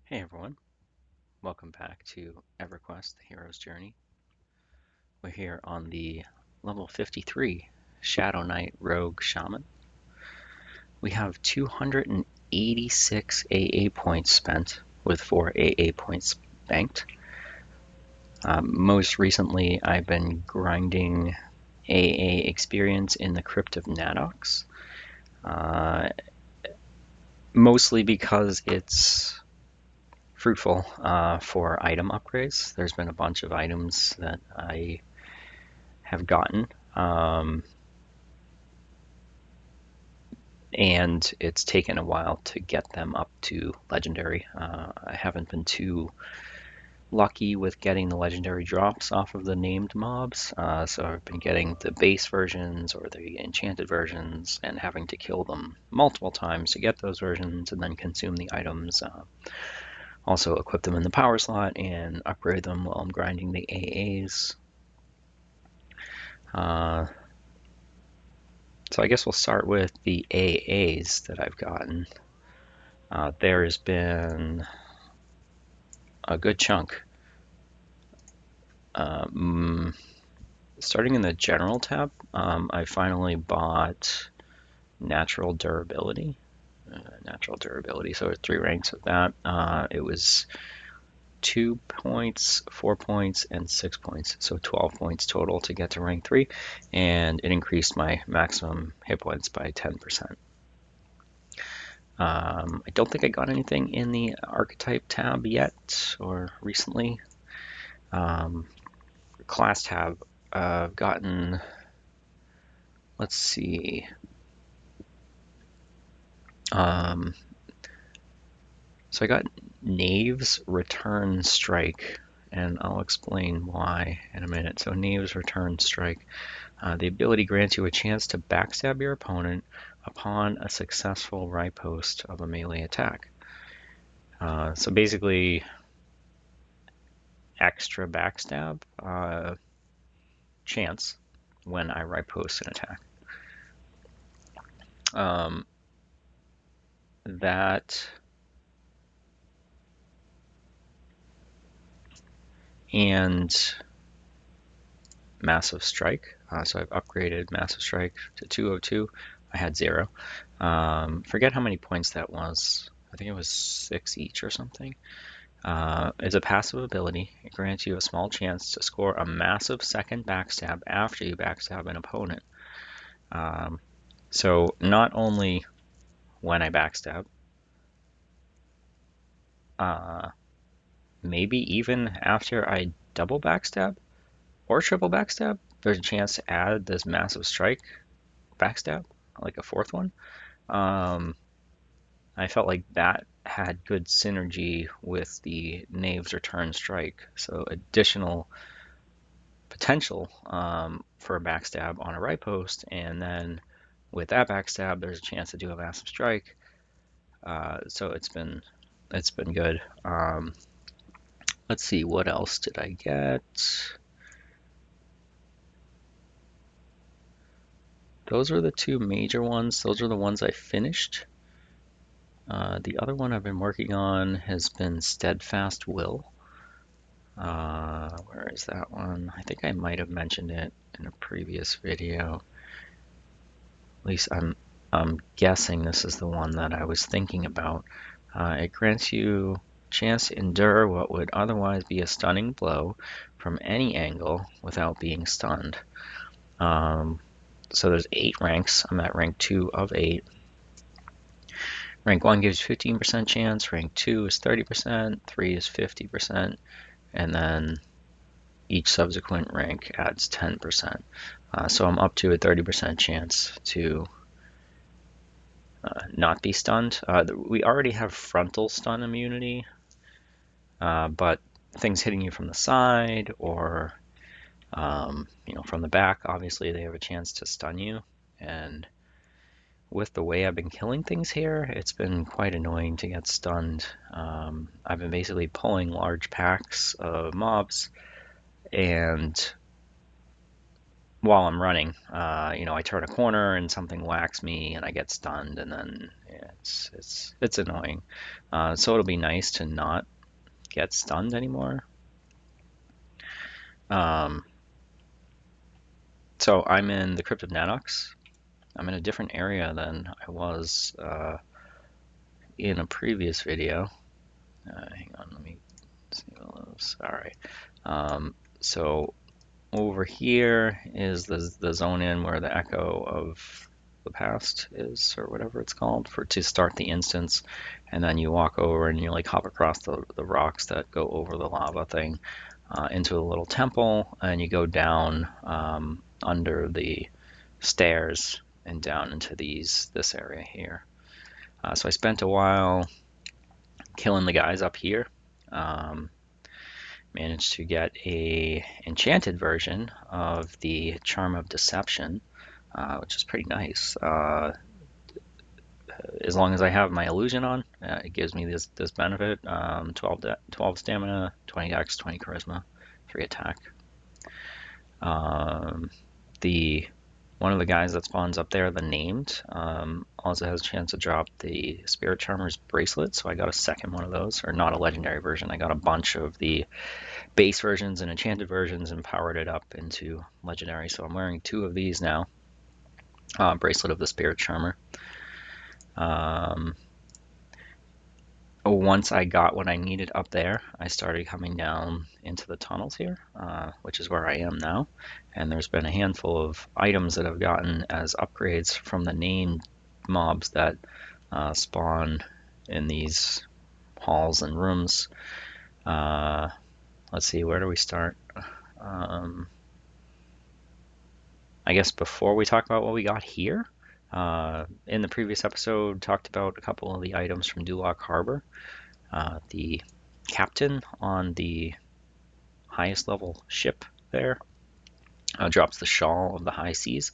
Hey everyone, welcome back to EverQuest, the Hero's Journey. We're here on the level 53 Shadowknight ROG Shaman. We have 286 AA points spent with 4 AA points banked. Most recently, I've been grinding AA experience in the Crypt of Nadox, mostly because it's fruitful for item upgrades. There's been a bunch of items that I have gotten, and it's taken a while to get them up to legendary. I haven't been too lucky with getting the legendary drops off of the named mobs, so I've been getting the base versions or the enchanted versions and having to kill them multiple times to get those versions and then consume the items. Also equip them in the power slot and upgrade them while I'm grinding the AAs. So I guess we'll start with the AAs that I've gotten. There's been a good chunk. Starting in the general tab, I finally bought natural durability. So 3 ranks of that. It was 2 points, 4 points, and 6 points. So 12 points total to get to rank 3, and it increased my maximum hit points by 10%. I don't think I got anything in the archetype tab yet or recently. Class tab, I've gotten, let's see. So I got Knave's Return Strike, and I'll explain why in a minute. So Knave's Return Strike. The ability grants you a chance to backstab your opponent upon a successful riposte of a melee attack. So basically, extra backstab chance when I riposte an attack. That and Massive Strike. So I've upgraded Massive Strike to 202. I had 0. Forget how many points that was. I think it was 6 each or something. It's a passive ability. It grants you a small chance to score a massive second backstab after you backstab an opponent. So not only when I backstab, maybe even after I double backstab or triple backstab, there's a chance to add this Massive Strike backstab, like a 4th one. I felt like that had good synergy with the Knave's Return Strike, so additional potential for a backstab on a riposte, and then with that backstab, there's a chance to do a Massive Strike. So it's been good. Let's see, what else did I get? Those are the 2 major ones. Those are the ones I finished. The other one I've been working on has been Steadfast Will. Where is that one? I think I might have mentioned it in a previous video. At least I'm guessing this is the one that I was thinking about. It grants you a chance to endure what would otherwise be a stunning blow from any angle without being stunned. So there's 8 ranks. I'm at rank 2 of 8. Rank 1 gives 15% chance, rank 2 is 30%, 3 is 50%, and then each subsequent rank adds 10%. So I'm up to a 30% chance to not be stunned. We already have frontal stun immunity, but things hitting you from the side or from the back, obviously they have a chance to stun you. And with the way I've been killing things here, it's been quite annoying to get stunned. I've been basically pulling large packs of mobs, and while I'm running, I turn a corner and something whacks me and I get stunned, and then Yeah, it's annoying. So it'll be nice to not get stunned anymore. Um, so I'm in the Crypt of Nadox. I'm in a different area than I was in a previous video. Hang on, let me see all those. All right. So over here is the zone in where the echo of the past is, or whatever it's called, for to start the instance, and then you walk over and you like hop across the rocks that go over the lava thing into a little temple, and you go down under the stairs and down into this area here. So I spent a while killing the guys up here. Um, Managed to get a enchanted version of the Charm of Deception, which is pretty nice. As long as I have my illusion on, it gives me this benefit: 12 stamina, 20 dex, 20 charisma, 3 attack. The One of the guys that spawns up there, the named, also has a chance to drop the Spirit Charmer's bracelet. So I got a second one of those, or not a legendary version. I got a bunch of the base versions and enchanted versions and powered it up into legendary. So I'm wearing 2 of these now. Bracelet of the Spirit Charmer. Once I got what I needed up there, I started coming down into the tunnels here, which is where I am now. And there's been a handful of items that I've gotten as upgrades from the named mobs that spawn in these halls and rooms. Let's see, where do we start? I guess before we talk about what we got here, in the previous episode, talked about a couple of the items from Duloc Harbor. The captain on the highest level ship there drops the Shawl of the High Seas.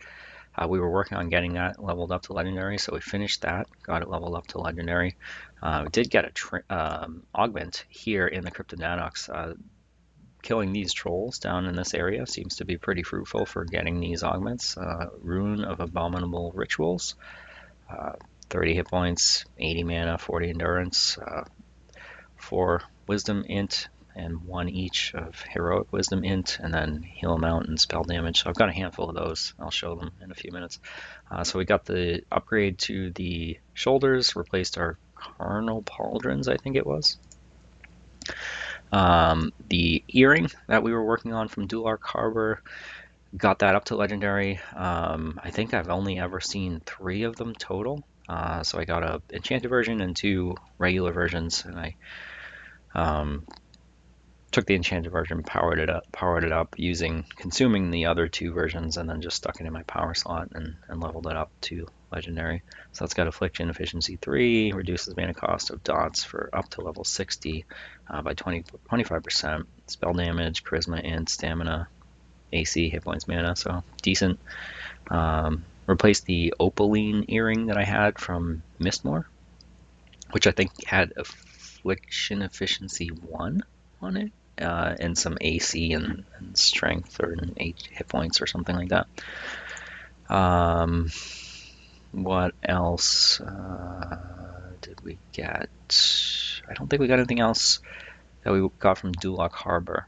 We were working on getting that leveled up to legendary, so we finished that, got it leveled up to legendary. We did get a augment here in the Crypt of Nadox. Killing these trolls down in this area seems to be pretty fruitful for getting these augments. Rune of Abominable Rituals, 30 hit points, 80 mana, 40 endurance, 4 wisdom int, and 1 each of heroic wisdom int, and then heal amount and spell damage. So I've got a handful of those. I'll show them in a few minutes. So we got the upgrade to the shoulders, replaced our carnal pauldrons, I think it was. The earring that we were working on from Dulark Harbor, got that up to legendary. I think I've only ever seen 3 of them total. So I got a enchanted version and 2 regular versions, and I took the enchanted version, powered it up consuming the other 2 versions, and then just stuck it in my power slot and leveled it up to legendary. So that's got Affliction Efficiency 3, reduces mana cost of dots for up to level 60 by 25%, spell damage, charisma, and stamina, AC, hit points, mana, so decent. Replaced the opaline earring that I had from Mistmore, which I think had Affliction Efficiency 1 on it, and some AC and strength, or 8 hit points or something like that. What else did we get? I don't think we got anything else that we got from Duloc Harbor.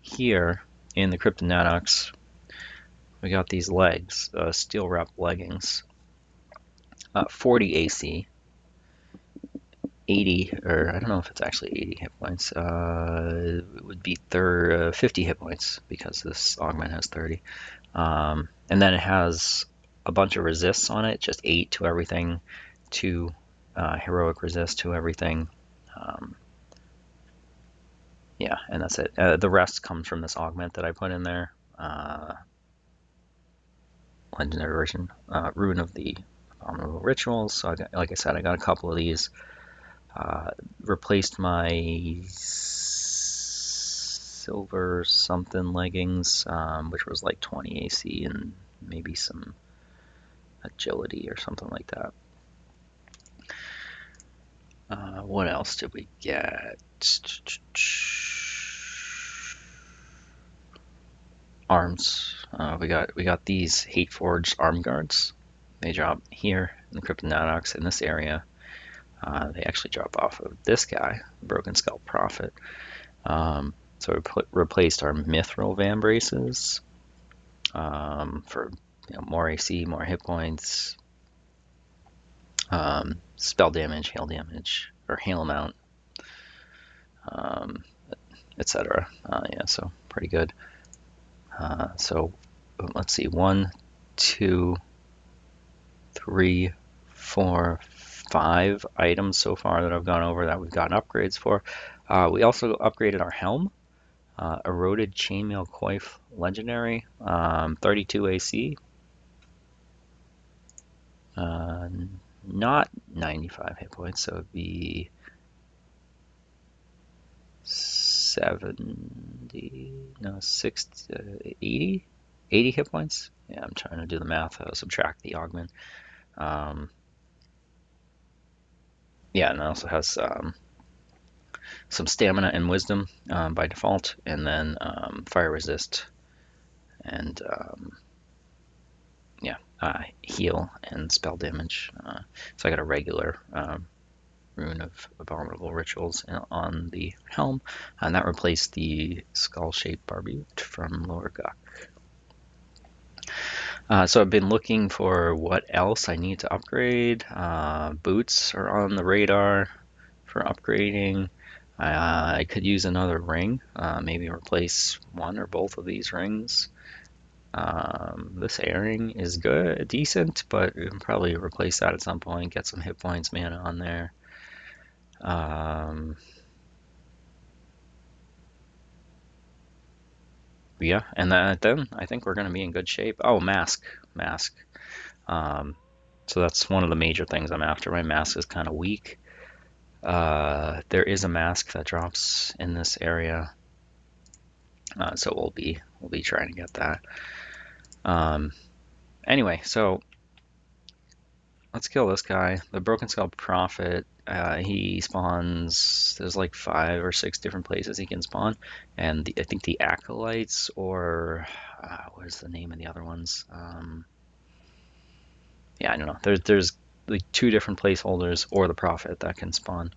Here in the Crypt of Nadox, we got these legs, steel wrap leggings, 40 AC, 80, or I don't know if it's actually 80 hit points. It would be 50 hit points because this augment has 30. And then it has a bunch of resists on it, just 8 to everything, 2 heroic resist to everything. Yeah, and that's it. The rest comes from this augment that I put in there. Legendary version, Rune of the Abominable Rituals. So like I said, I got a couple of these. Replaced my silver something leggings, which was like 20 AC and maybe some agility or something like that. What else did we get? Arms. We got these Hate Forged arm guards. They drop here in the Crypt and Nadox in this area. They actually drop off of this guy, Broken Skull Prophet. So we replaced our Mithril Vambraces for more AC, more hit points, spell damage, hail damage, or hail amount, etc. Yeah, so pretty good. So let's see, 1, 2, 3, 4, 5 items so far that I've gone over that we've gotten upgrades for. We also upgraded our helm. Eroded Chainmail Coif Legendary, 32 AC. Not 95 hit points, so it'd be 70, no, 60, 80? 80 hit points? Yeah, I'm trying to do the math, subtract the augment. Yeah, and it also has some stamina and wisdom by default, and then fire resist, and yeah, heal and spell damage. So I got a regular rune of abominable rituals on the helm, and that replaced the skull-shaped barbute from Lower Guk. So I've been looking for what else I need to upgrade. Boots are on the radar for upgrading. I could use another ring, maybe replace one or both of these rings. This airing is good, decent, but we can probably replace that at some point, get some hit points, mana on there. Yeah, and then I think we're going to be in good shape. Oh, mask. So that's one of the major things I'm after. My mask is kind of weak. There is a mask that drops in this area, so we'll be trying to get that. Anyway, so let's kill this guy. The Broken Skull Prophet. He spawns. There's like 5 or 6 different places he can spawn, and I think the acolytes, or what is the name of the other ones? Yeah, I don't know. There's like 2 different placeholders or the Prophet that can spawn.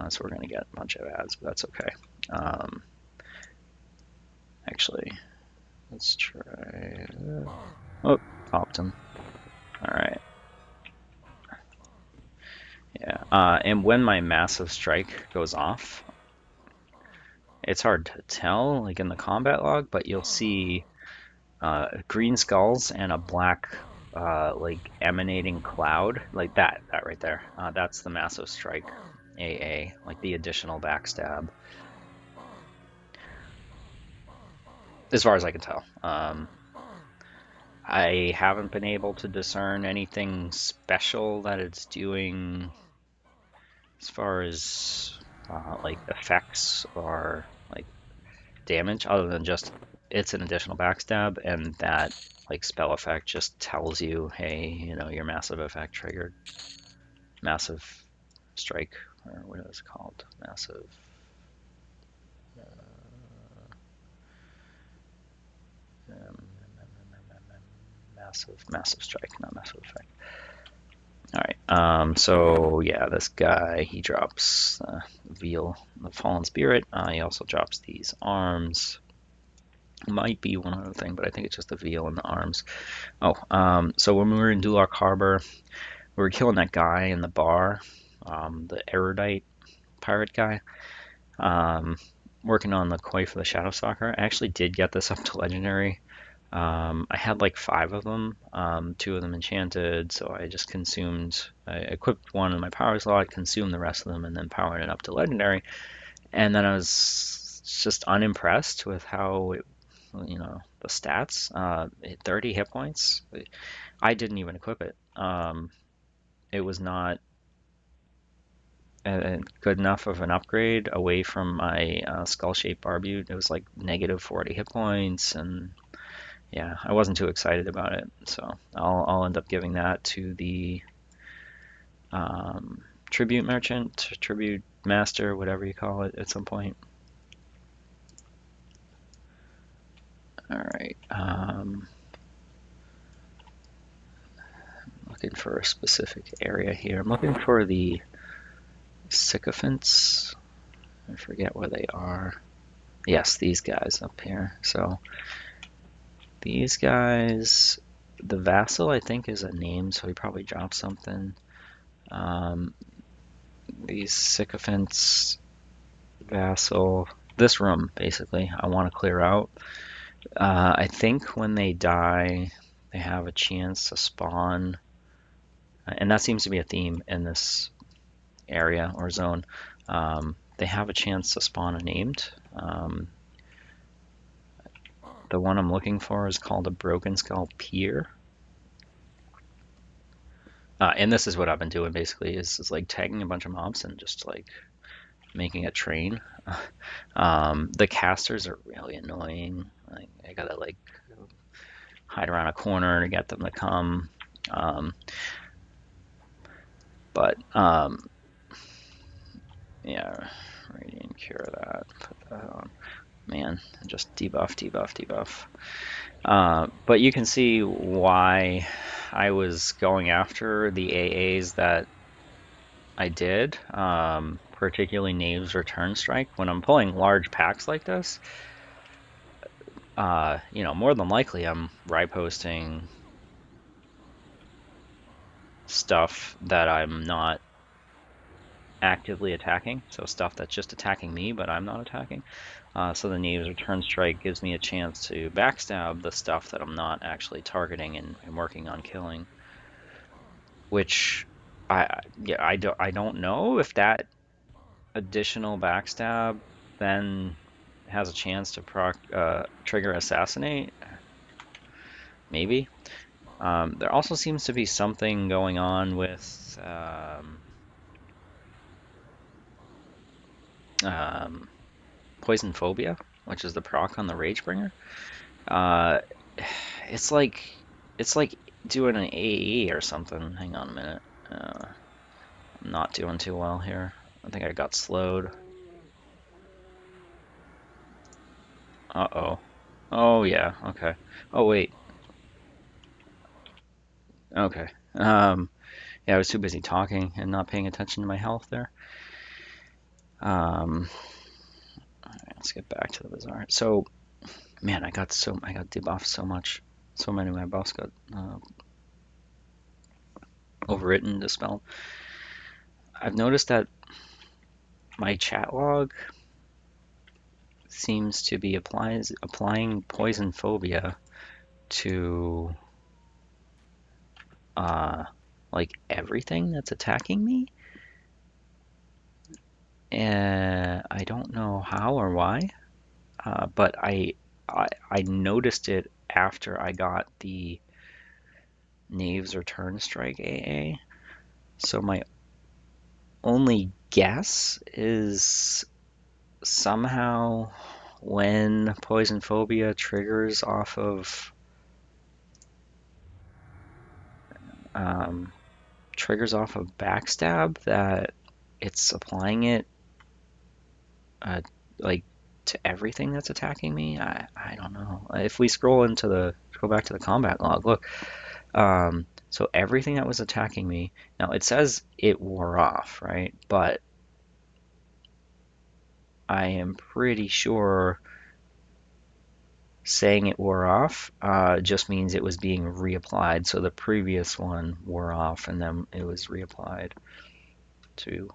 So we're gonna get a bunch of ads, but that's okay. Actually, let's try. Oh, popped him. All right. Yeah. And when my massive strike goes off, it's hard to tell, like in the combat log, but you'll see green skulls and a black, like emanating cloud, like that right there. That's the massive strike AA, like the additional backstab, as far as I can tell. I haven't been able to discern anything special that it's doing as far as like effects or like damage, other than just it's an additional backstab, and that like spell effect just tells you, hey, your massive effect triggered. Massive strike, or what is it called? Um, massive strike, not massive effect. All right. So yeah, this guy, he drops Veil, the Fallen Spirit. He also drops these arms. Might be one other thing, but I think it's just the Veil and the arms. Oh, so when we were in Duloc Harbor, we were killing that guy in the bar, the erudite pirate guy. Working on the Koi for the Shadow Stalker. I actually did get this up to legendary. I had like 5 of them, 2 of them enchanted, so I just I equipped one in my power slot, consumed the rest of them, and then powered it up to legendary. And then I was just unimpressed with how the stats. 30 hit points. I didn't even equip it. It was not good enough of an upgrade away from my skull-shaped barbute. It was like negative 40 hit points, and yeah, I wasn't too excited about it. So I'll end up giving that to the tribute merchant, tribute master, whatever you call it, at some point. All right. looking for a specific area here. I'm looking for the sycophants. I forget where they are. Yes, these guys up here. So these guys, the vassal I think is a name, so he probably dropped something. These sycophants, vassal, this room basically I want to clear out. I think when they die, they have a chance to spawn, and that seems to be a theme in this area or zone. They have a chance to spawn a named. The one I'm looking for is called a Broken Skull Pier. And this is what I've been doing basically is like tagging a bunch of mobs and just like making a train. The casters are really annoying. Like, I gotta like hide around a corner to get them to come. Yeah, Radiant Cure that. Put that on. Man, just debuff, debuff, debuff. But you can see why I was going after the AAs that I did, particularly Knave's Return Strike. When I'm pulling large packs like this, more than likely I'm riposting stuff that I'm not actively attacking, so stuff that's just attacking me, but I'm not attacking. So the Knave's Return Strike gives me a chance to backstab the stuff that I'm not actually targeting and working on killing. Which I don't know if that additional backstab then has a chance to trigger Assassinate. Maybe. There also seems to be something going on with Poison Phobia, which is the proc on the Ragebringer. It's like doing an AE or something. Hang on a minute. I'm not doing too well here. I think I got slowed. Uh-oh. Oh, yeah, okay. Oh, wait. Okay. Yeah, I was too busy talking and not paying attention to my health there. All right, let's get back to the bazaar. So, man, I got debuffed so much. So many of my buffs got overwritten, dispelled. I've noticed that my chat log seems to be applying poison phobia to like everything that's attacking me. And I don't know how or why, but I noticed it after I got the Knave's Return Strike AA. So my only guess is somehow when Poison Phobia triggers off of Backstab, that it's applying it like to everything that's attacking me. I don't know. If we go back to the combat log, look. So everything that was attacking me, now it says it wore off, right? But I am pretty sure saying it wore off just means it was being reapplied. So the previous one wore off and then it was reapplied to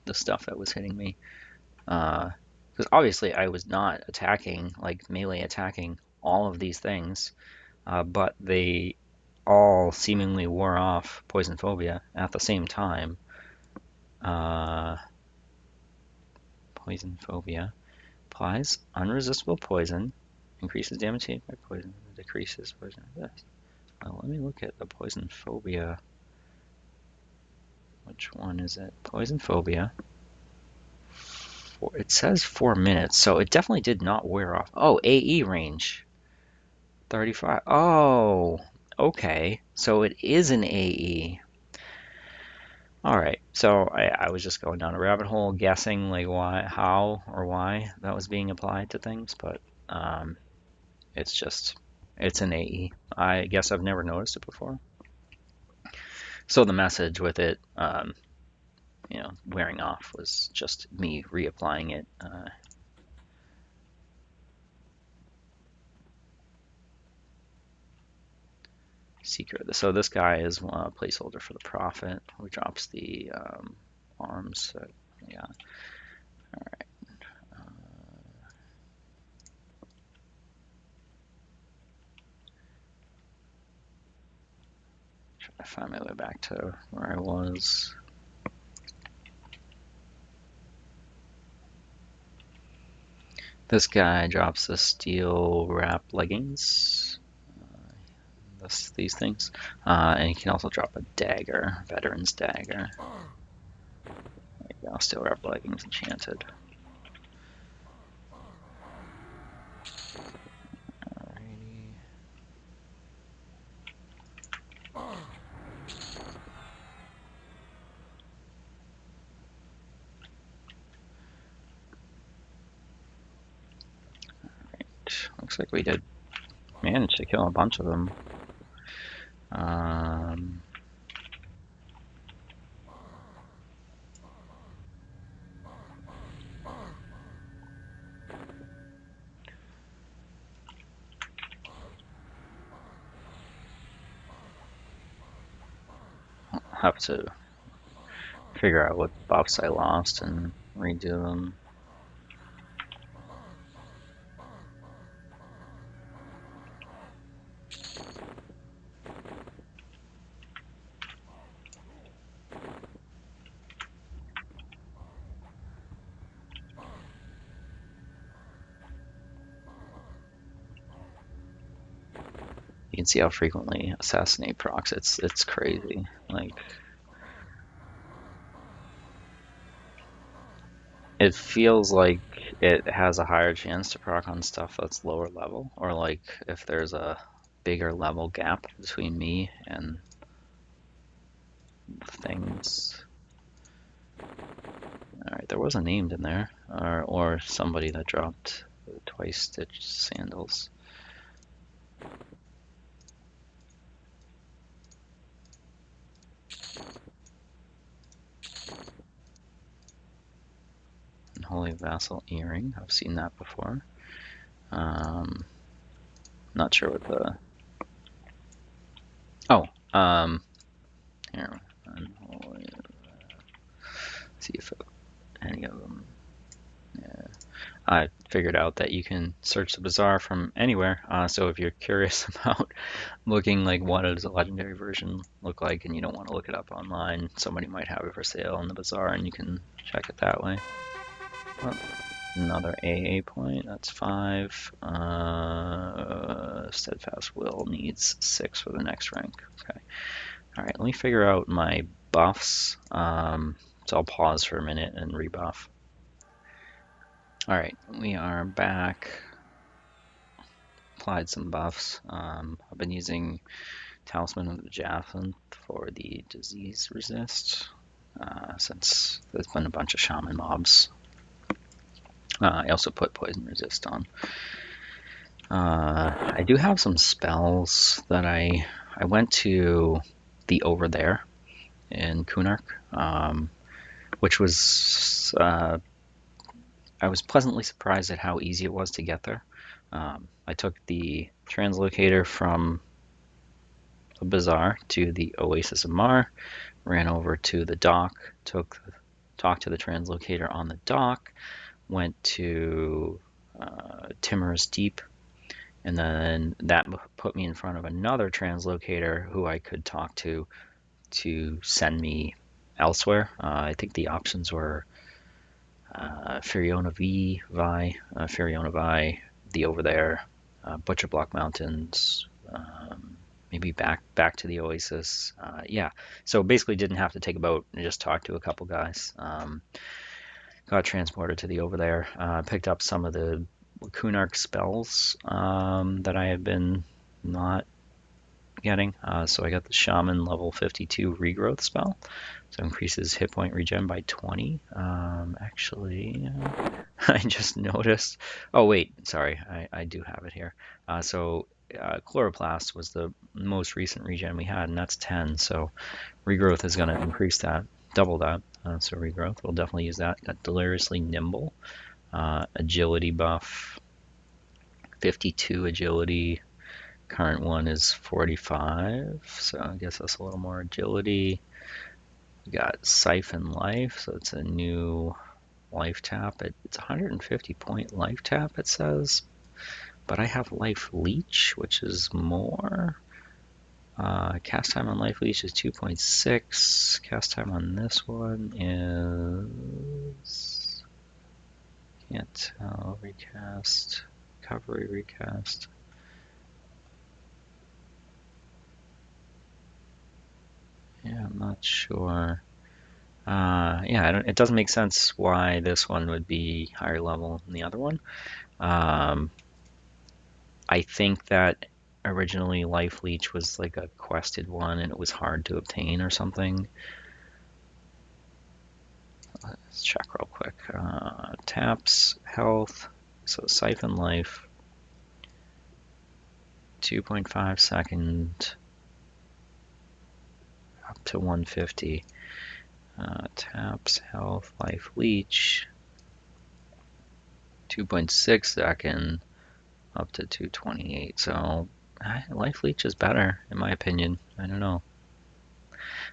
the stuff that was hitting me. Because obviously I was not attacking, like melee attacking all of these things, but they all seemingly wore off Poison Phobia at the same time. Poison Phobia applies unresistible poison, increases damage taken by poison, decreases poison resist. Well, let me look at the Poison Phobia. Which one is it? Poison Phobia. It says 4 minutes, so it definitely did not wear off. Oh, AE range. 35. Oh, okay. So it is an AE. All right. So I was just going down a rabbit hole guessing like how or why that was being applied to things, but it's an AE. I guess I've never noticed it before. So the message with it, wearing off was just me reapplying it. Secret. So this guy is a placeholder for the Prophet, who drops the arms. So, yeah. All right. Try to find my way back to where I was. This guy drops the steel wrap leggings. These things. And he can also drop a dagger, veteran's dagger. There you go, steel wrap leggings enchanted. Alrighty. Looks like we did manage to kill a bunch of them. I'll have to figure out what buffs I lost and redo them. You can see how frequently assassinate procs. It's crazy. Like, it feels like it has a higher chance to proc on stuff that's lower level, or like if there's a bigger level gap between me and things. Alright, there was a named in there, or somebody that dropped twice stitched sandals. Holy Vassal earring. I've seen that before. Not sure what the. Oh, here. Unholy. See if any of them. Yeah. I figured out that you can search the bazaar from anywhere. So if you're curious about looking like what does a legendary version look like, and you don't want to look it up online, somebody might have it for sale in the bazaar, and you can check it that way. Well, another AA point, that's 5. Steadfast Will needs 6 for the next rank. Okay. Alright, let me figure out my buffs. So I'll pause for a minute and rebuff. Alright, we are back. Applied some buffs. I've been using Talisman of the Javelin for the disease resist, since there's been a bunch of Shaman mobs. I also put poison resist on. I do have some spells that I went to the Over There in Kunark, which was I was pleasantly surprised at how easy it was to get there. I took the translocator from the bazaar to the Oasis of Mar, ran over to the dock, talked to the translocator on the dock, went to Timorous Deep, and then that put me in front of another translocator who I could talk to send me elsewhere. I think the options were Furiona Vi, the Over There, Butcher Block Mountains, maybe back to the Oasis. Yeah, so basically didn't have to take a boat and just talk to a couple guys. Got transported to the Over There, picked up some of the Kunark spells that I had been not getting. So I got the Shaman level 52 regrowth spell. So increases hit point regen by 20. Actually, I just noticed. Oh wait, sorry, I do have it here. So Chloroplast was the most recent regen we had, and that's 10. So regrowth is going to increase that, double that. So regrowth, we'll definitely use that. Got deliriously nimble, agility buff, 52 agility. Current one is 45, so I guess that's a little more agility. We got Siphon Life, so it's a new life tap. It's 150 point life tap, it says, but I have Life Leech, which is more. Cast time on Life Leech is 2.6. Cast time on this one is, can't tell, recast, recovery, recast. Yeah, I'm not sure. Yeah, it doesn't make sense why this one would be higher level than the other one. I think that originally Life Leech was like a quested one and it was hard to obtain or something. Let's check real quick. Taps, health, so Siphon Life, 2.5 second, up to 150. Taps, health, Life Leech, 2.6 second, up to 228. So Life Leech is better, in my opinion. I don't know.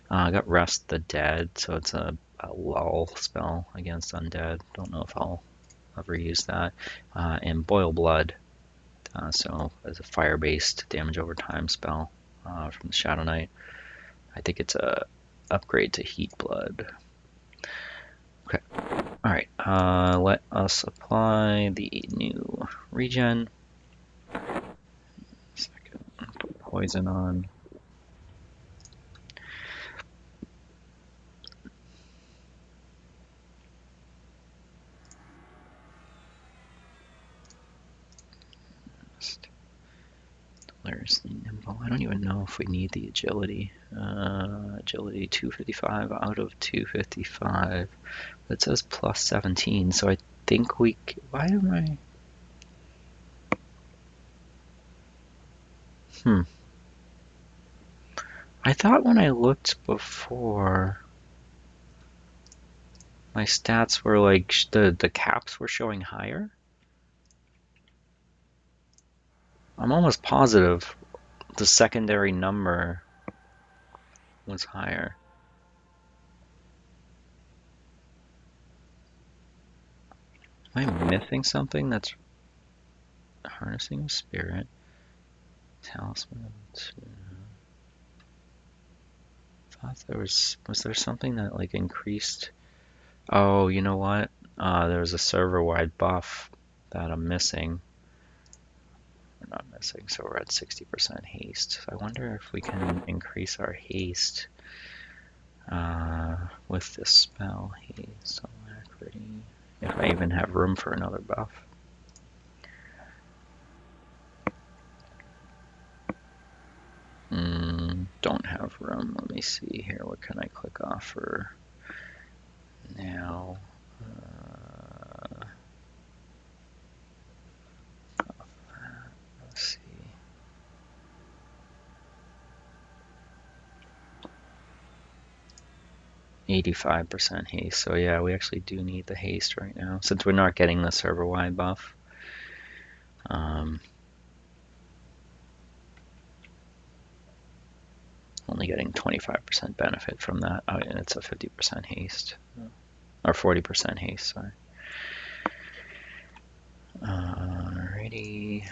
I got Rest the Dead, so it's a lull spell against undead. Don't know if I'll ever use that. And Boil Blood, so as a fire-based damage over time spell from the Shadowknight. I think it's a upgrade to Heat Blood. Okay. All right. Let us apply the new regen. Second, put poison on. Hilariously nimble. I don't even know if we need the agility. Agility 255 out of 255. It says plus 17, so I think we. Why am I? I thought when I looked before, my stats were like the caps were showing higher. I'm almost positive the secondary number was higher. Am I missing something? That's harnessing of spirit, talisman. Thought there was there something that like increased? Oh, you know what? There was a server-wide buff that I'm missing. We're not missing, so we're at 60% haste. So I wonder if we can increase our haste with this spell. Haste, alacrity. If I even have room for another buff. Don't have room. Let me see here. What can I click off for now? Let's see. 85% haste. So yeah, we actually do need the haste right now since we're not getting the server-wide buff. Only getting 25% benefit from that. Oh, and it's a 50% haste. Or 40% haste, sorry. Alrighty.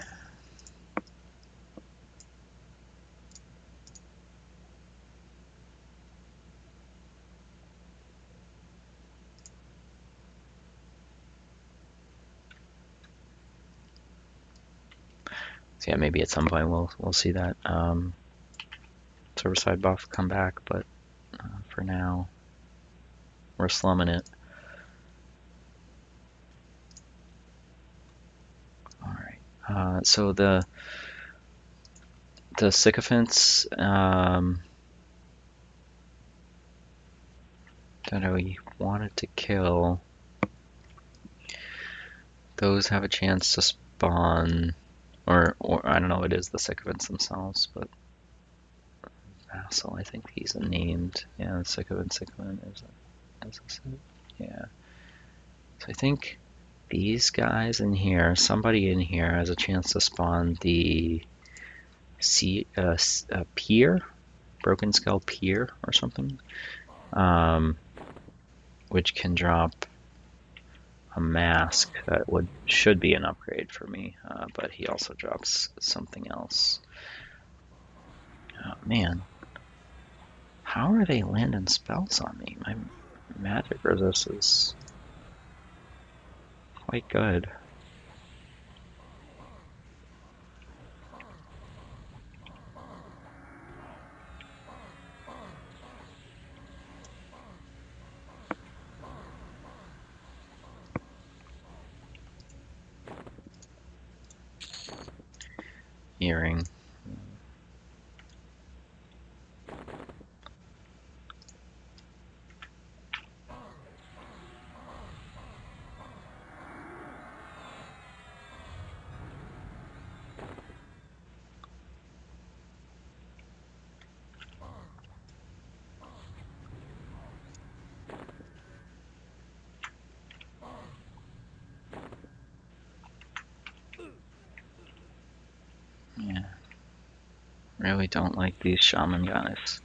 So yeah, maybe at some point we'll see that server side buff come back, but for now we're slumming it. All right. So the sycophants that I wanted to kill, those have a chance to spawn or I don't know, it is the sycophants themselves, but vassal, I think he's a named, yeah, sycophant is a sycophant. Yeah. So I think these guys in here, somebody in here has a chance to spawn the pier, broken skull pier or something, which can drop a mask that should be an upgrade for me, but he also drops something else. Oh man, how are they landing spells on me? My magic resist is quite good. Earring. Yeah. Really don't like these shaman guys.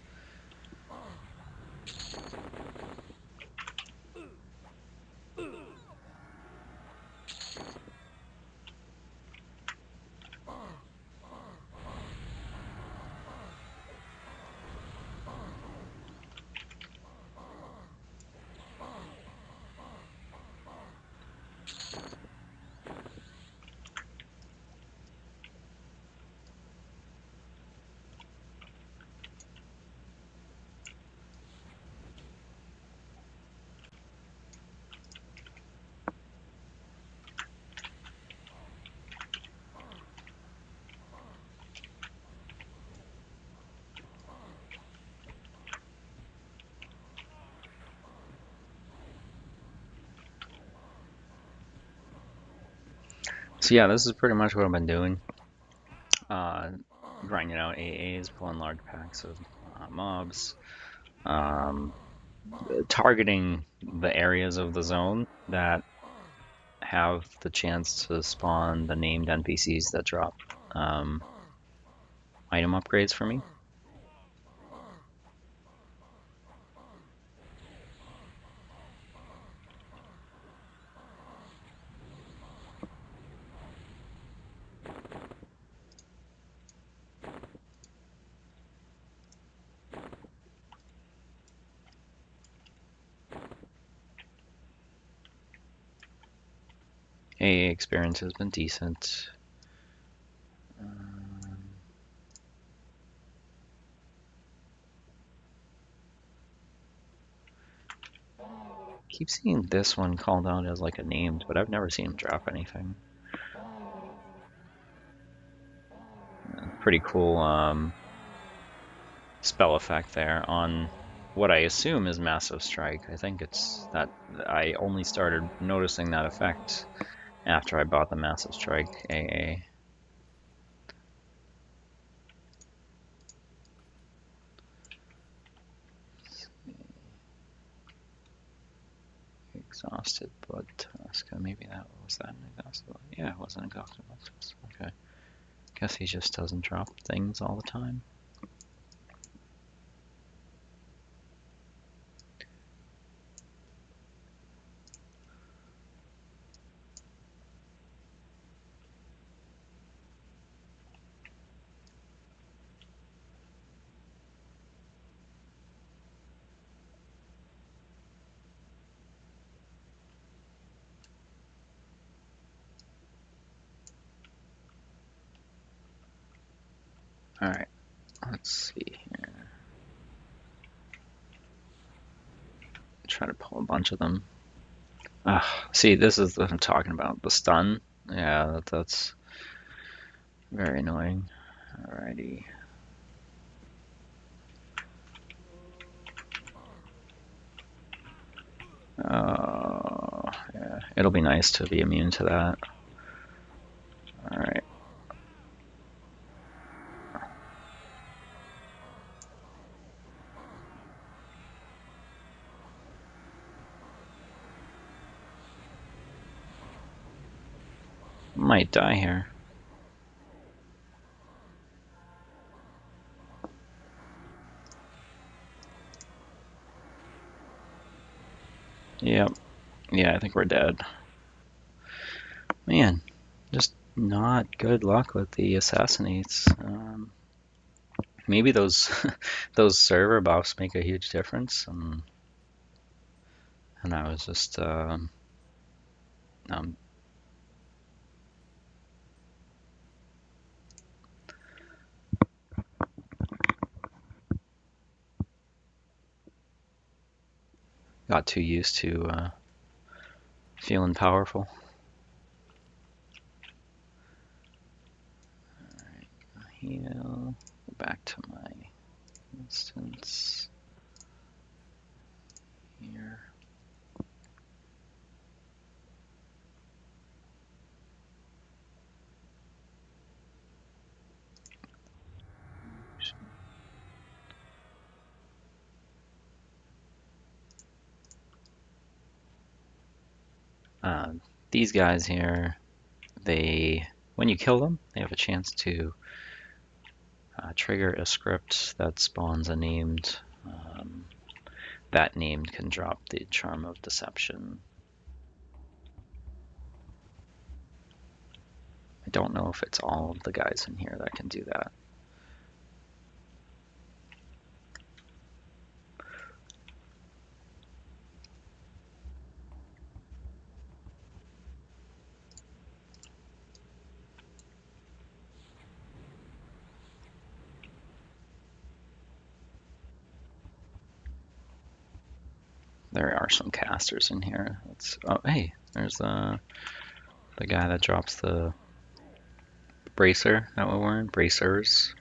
So yeah, this is pretty much what I've been doing. Grinding out AAs, pulling large packs of mobs, um, targeting the areas of the zone that have the chance to spawn the named NPCs that drop item upgrades for me. AA experience has been decent. Keep seeing this one called out as like a named, but I've never seen him drop anything. Pretty cool spell effect there on what I assume is Massive Strike. I think it's that I only started noticing that effect after I bought the Massive Strike AA. Exhausted Blood Tusk. Maybe that was that an exhausted blood? Yeah, it was an exhausted blood tusk. Okay. Guess he just doesn't drop things all the time. Alright, let's see here. Try to pull a bunch of them. See, this is what I'm talking about. The stun. Yeah, that's very annoying. Alrighty. Yeah, it'll be nice to be immune to that. Alright. Might die here. Yep. Yeah, I think we're dead. Man, just not good luck with the assassinates. Maybe those those server buffs make a huge difference. And I was just um, got too used to feeling powerful. Alright, heal. Go back to my instance here. These guys here, when you kill them, they have a chance to trigger a script that spawns a named. That named can drop the Charm of Deception. I don't know if it's all of the guys in here that can do that. There are some casters in here. Oh, hey, there's the guy that drops the bracer that we're wearing. Bracers.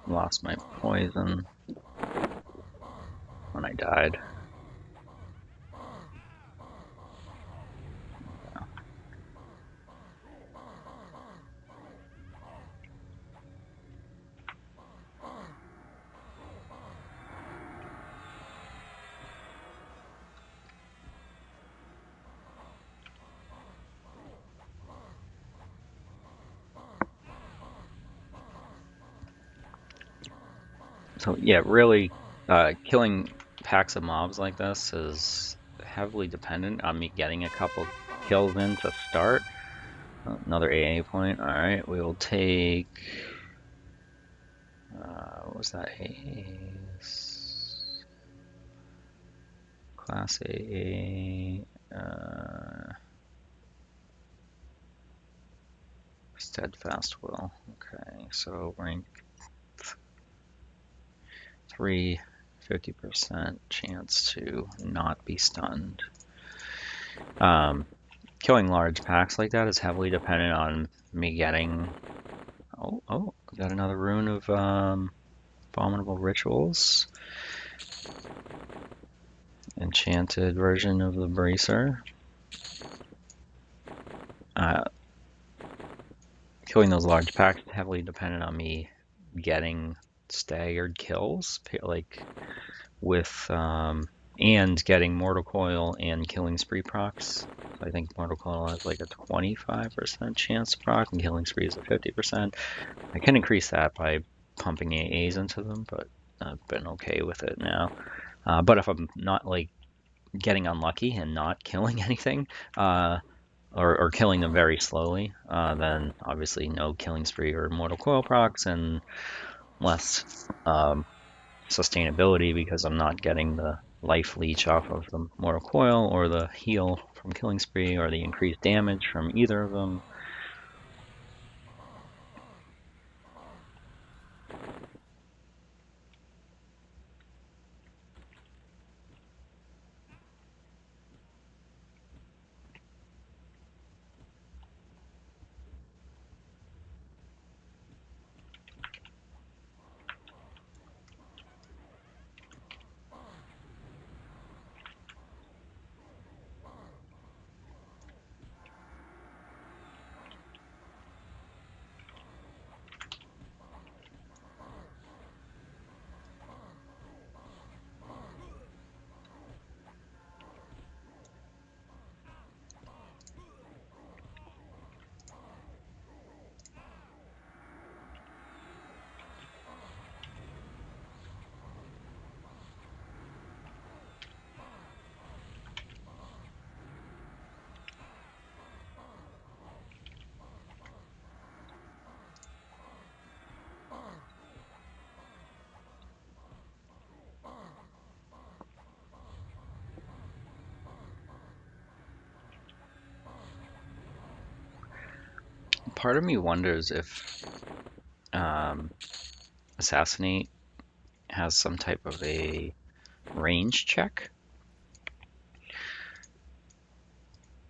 Lost my poison when I died. So yeah, really, killing packs of mobs like this is heavily dependent on me getting a couple kills in to start. Another AA point. All right, we will take. What was that? Class AA. Steadfast will. Okay, so rank 3, 50% chance to not be stunned. Killing large packs like that is heavily dependent on me getting. Oh, got another rune of abominable rituals. Enchanted version of the bracer. Killing those large packs is heavily dependent on me getting staggered kills, like with and getting Mortal Coil and Killing Spree procs. I think Mortal Coil has like a 25% chance to proc, and Killing Spree is a 50%. I can increase that by pumping AAs into them, but I've been okay with it now. But if I'm not like getting unlucky and not killing anything, or killing them very slowly, then obviously no Killing Spree or Mortal Coil procs, and less sustainability because I'm not getting the life leech off of the Mortal Coil or the heal from Killing Spree or the increased damage from either of them. Part of me wonders if um, Assassinate has some type of a range check.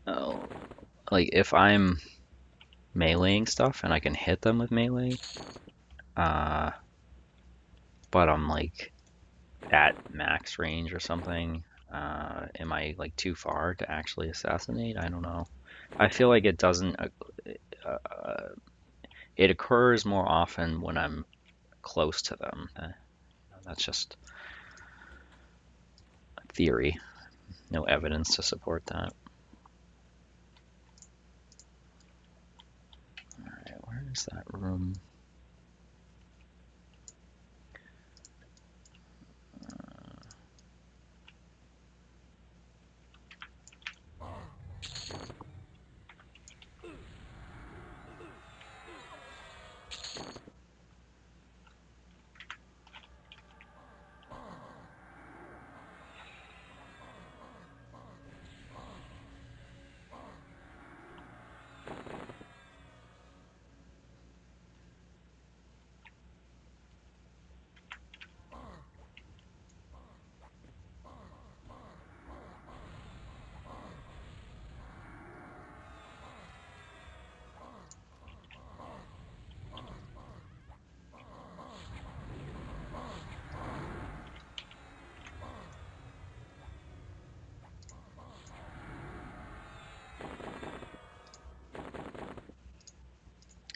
Oh, like if I'm meleeing stuff and I can hit them with melee, uh, but I'm like at max range or something, am I like too far to actually assassinate? I don't know. I feel like it doesn't. It occurs more often when I'm close to them. That's just theory. No evidence to support that. All right, where is that room?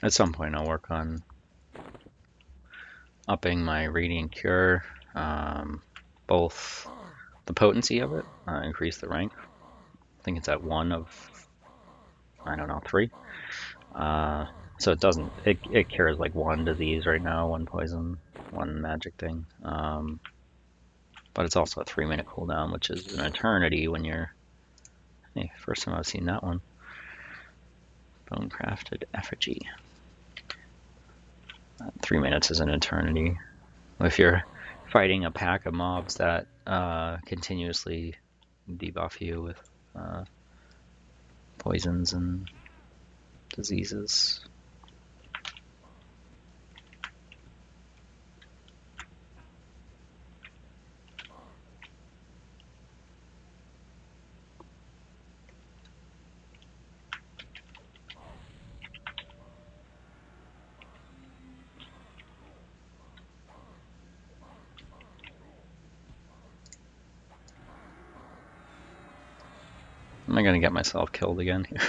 At some point, I'll work on upping my Radiant Cure, both the potency of it, increase the rank. I think it's at 1 of, I don't know, 3. So it doesn't, it cures like 1 disease right now, 1 poison, 1 magic thing. But it's also a 3-minute cooldown, which is an eternity when you're, hey, first time I've seen that one. Bone-crafted effigy. 3 minutes is an eternity. If you're fighting a pack of mobs that continuously debuff you with poisons and diseases. Am I gonna get myself killed again here?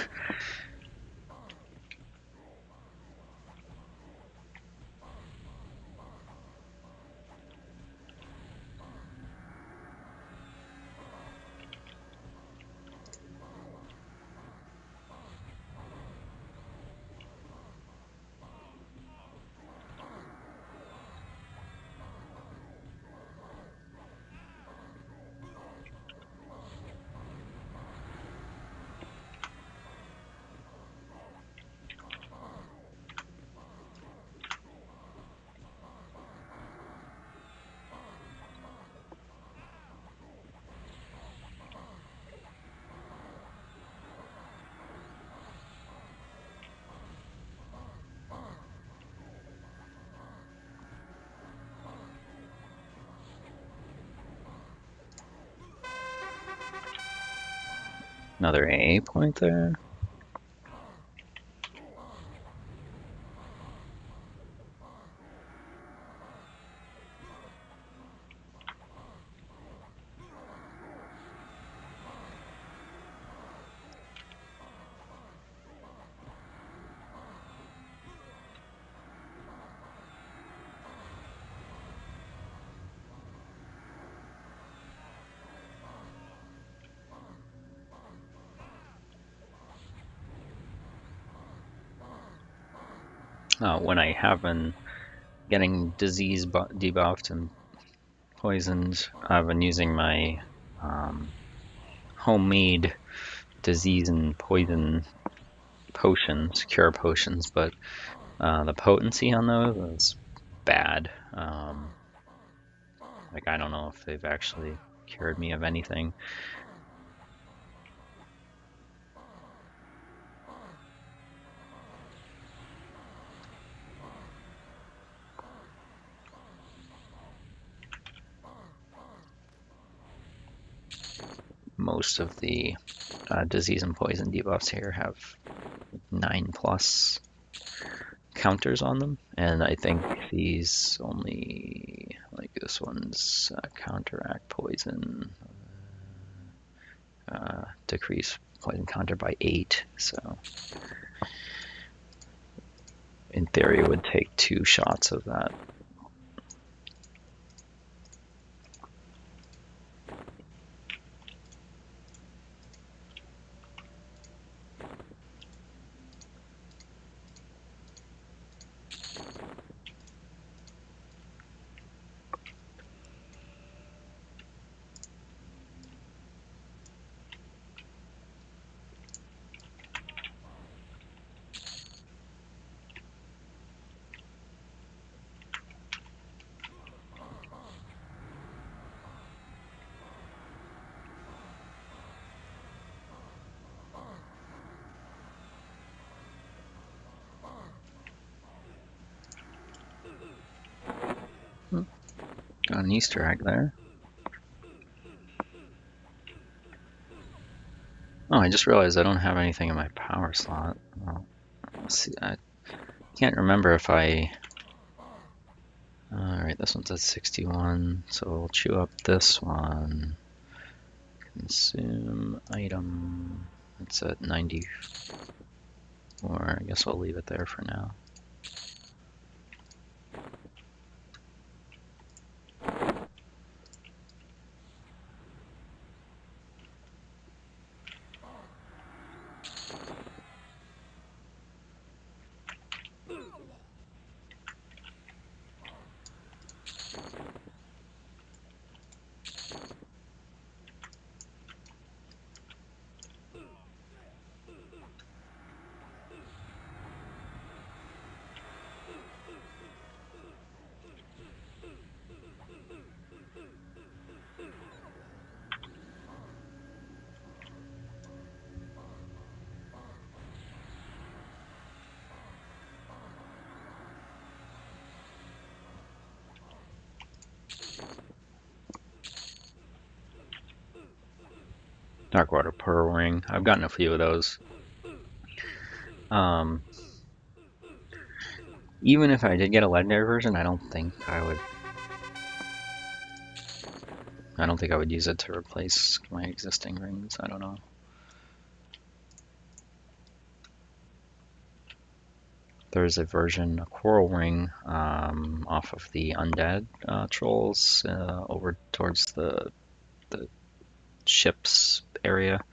Another AA point there. When I have been getting disease debuffed and poisoned, I've been using my homemade disease and poison potions, cure potions, but the potency on those is bad. Like I don't know if they've actually cured me of anything. most of the disease and poison debuffs here have 9+ counters on them, and I think these only, like this one's counteract poison, decrease poison counter by 8, so in theory it would take 2 shots of that. Got an Easter egg there. Oh, I just realized I don't have anything in my power slot. Well, let's see. I can't remember if I... Alright, this one's at 61, so we'll chew up this one. Consume item. It's at 94. I guess I'll leave it there for now. Darkwater Pearl Ring. I've gotten a few of those. Even if I did get a legendary version, I don't think I would use it to replace my existing rings. I don't know. There's a version, a coral ring, off of the undead trolls over towards the ships area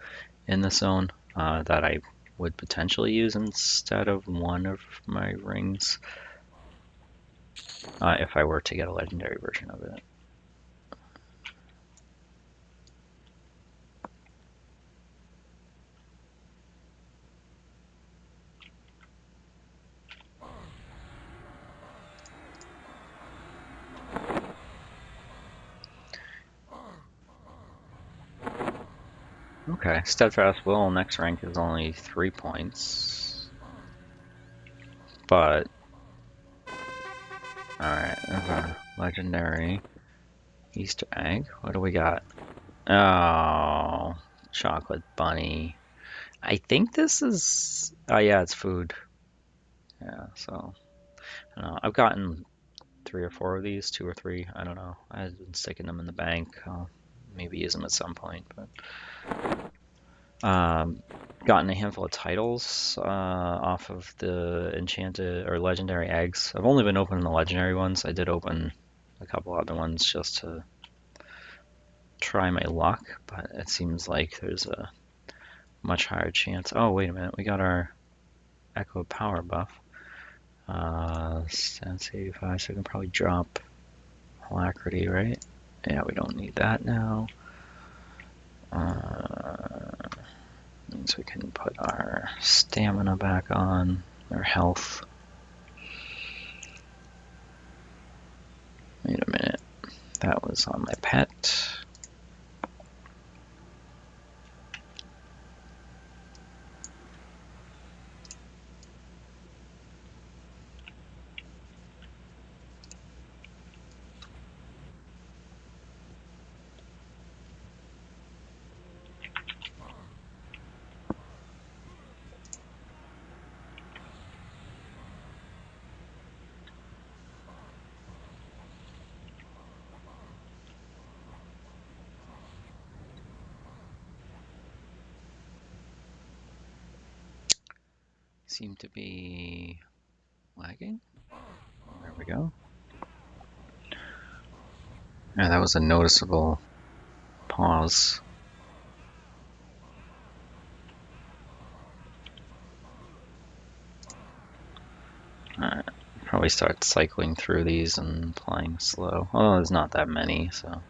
in the zone that I would potentially use instead of one of my rings if I were to get a legendary version of it. Okay, Steadfast Will, next rank is only 3 points. But, alright, there's our legendary Easter egg. What do we got? Oh, chocolate bunny. I think this is, oh yeah, it's food. Yeah, so, I don't know. I've gotten 3 or 4 of these, 2 or 3, I don't know. I've been sticking them in the bank. I'll maybe use them at some point, but... gotten a handful of titles off of the enchanted or legendary eggs. I've only been opening the legendary ones. I did open a couple other ones just to try my luck, but it seems like there's a much higher chance. Oh, wait a minute. We got our Echo Power buff. Stats 85, so we can probably drop Alacrity, right? Yeah, we don't need that now. Means we can put our stamina back on, our health. Wait a minute, that was on my pet. seem to be lagging. There we go. Yeah, that was a noticeable pause. Probably start cycling through these and playing slow. Oh, there's not that many, so.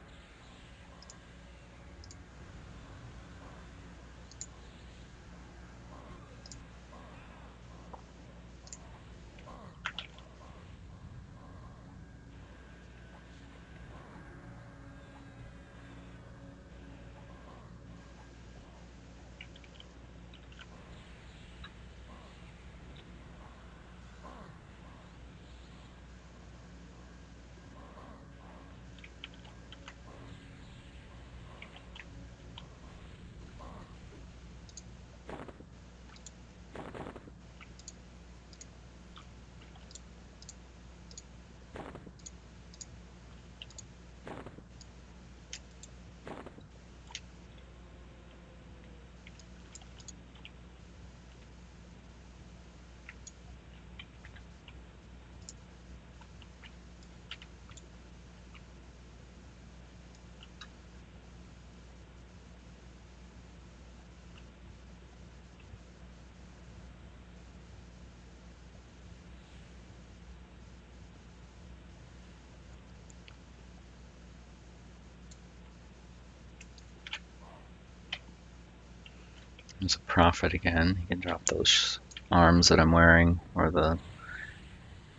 There's a prophet again. You can drop those arms that I'm wearing, or the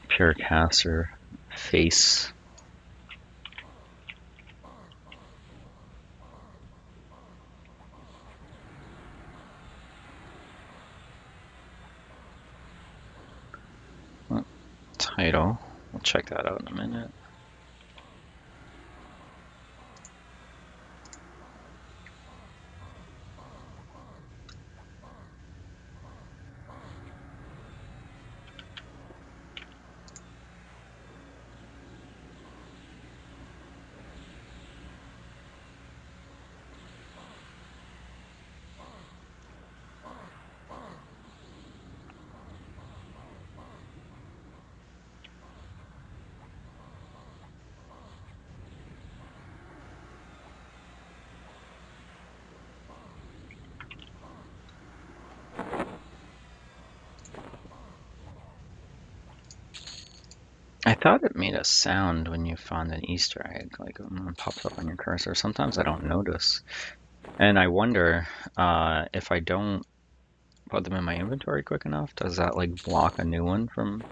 pure caster face. Oh, title. We'll check that out in a minute. I thought it made a sound when you found an Easter egg, like when it pops up on your cursor. Sometimes I don't notice. And I wonder if I don't put them in my inventory quick enough, does that like block a new one from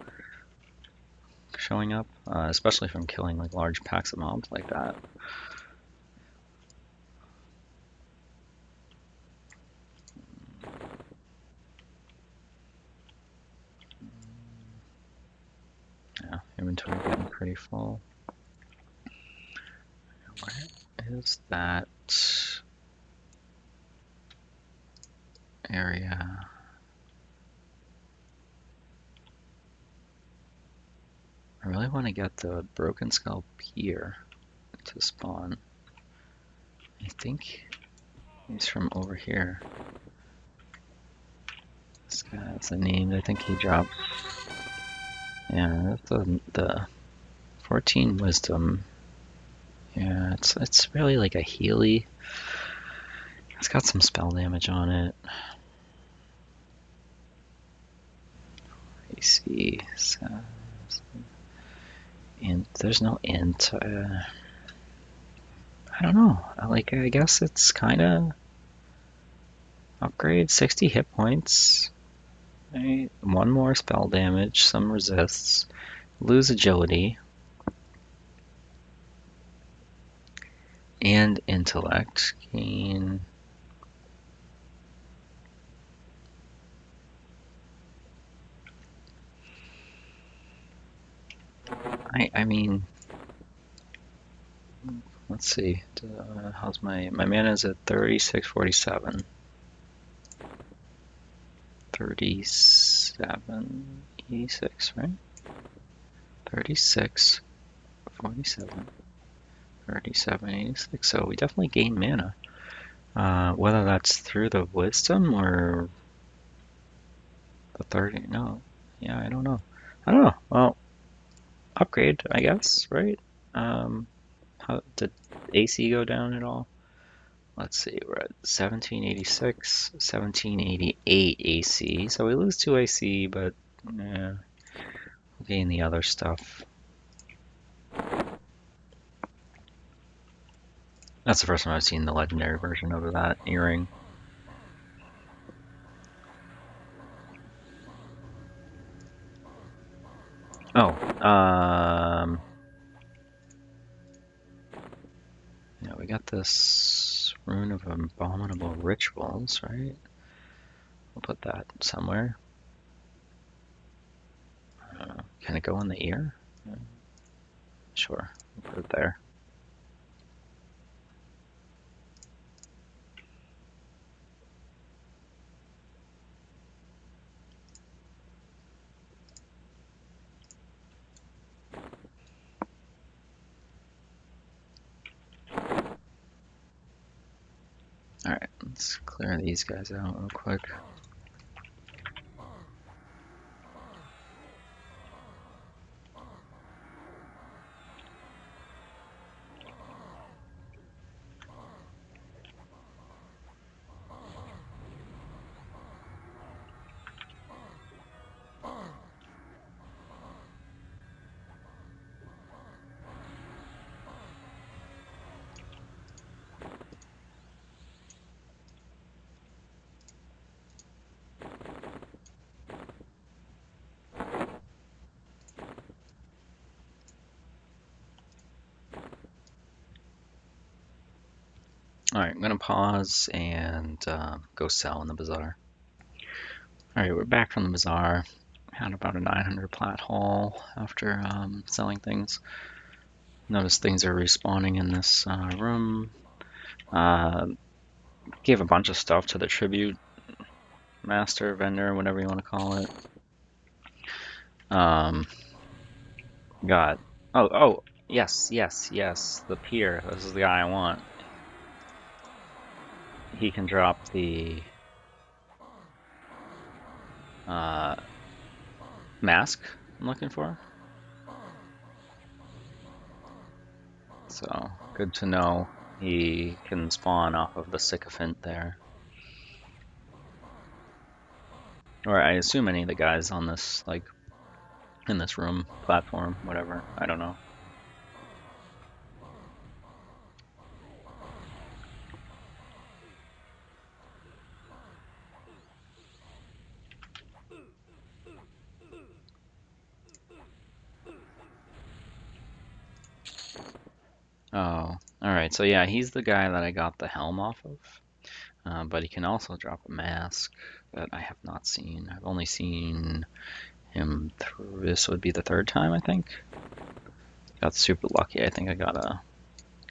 showing up? Especially from killing like large packs of mobs like that. Yeah, inventory getting pretty full. Where is that area? I really want to get the broken skull here to spawn. I think he's from over here. This guy has a name. I think he dropped. Yeah, that's the 14 wisdom. Yeah, it's really like a Healy. It's got some spell damage on it. AC. Int. There's no int. I don't know. I guess it's kind of upgrade. 60 hit points. Right. One more spell damage. Some resists. Lose agility. And intellect. Gain. I mean, let's see. How's my mana's at 3647. 3786, right? 36 47 3786. So we definitely gain mana. Whether that's through the wisdom or The 30? No. Yeah, I don't know. I don't know. Well, upgrade, I guess, right? How did AC go down at all? Let's see, we're at 1786, 1788 AC. So we lose 2 AC, but yeah, we'll gain the other stuff. That's the first time I've seen the legendary version of that earring. Oh, yeah, we got this rune of abominable rituals, right? We'll put that somewhere. Can it go in the ear? Sure, we'll put it there. Alright, let's clear these guys out real quick. Alright, I'm gonna pause and go sell in the bazaar. Alright, we're back from the bazaar. Had about a 900 plat haul after selling things. Notice things are respawning in this room. Gave a bunch of stuff to the tribute master, vendor, whatever you want to call it. Got oh yes, the peer. This is the guy I want. He can drop the mask I'm looking for. So good to know he can spawn off of the sycophant there. Or I assume any of the guys on this, like, in this room, platform, whatever. I don't know. Oh, alright, so yeah, he's the guy that I got the helm off of. But he can also drop a mask that I have not seen. I've only seen him through, this would be the third time, I think. Got super lucky. I think I got a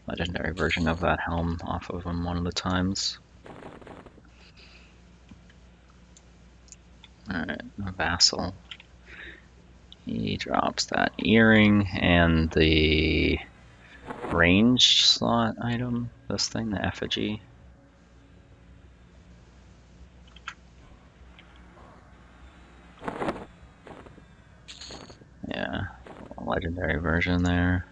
legendary version of that helm off of him one of the times. Alright, Vassal. He drops that earring and the range slot item, this thing, the effigy. Yeah, legendary version there.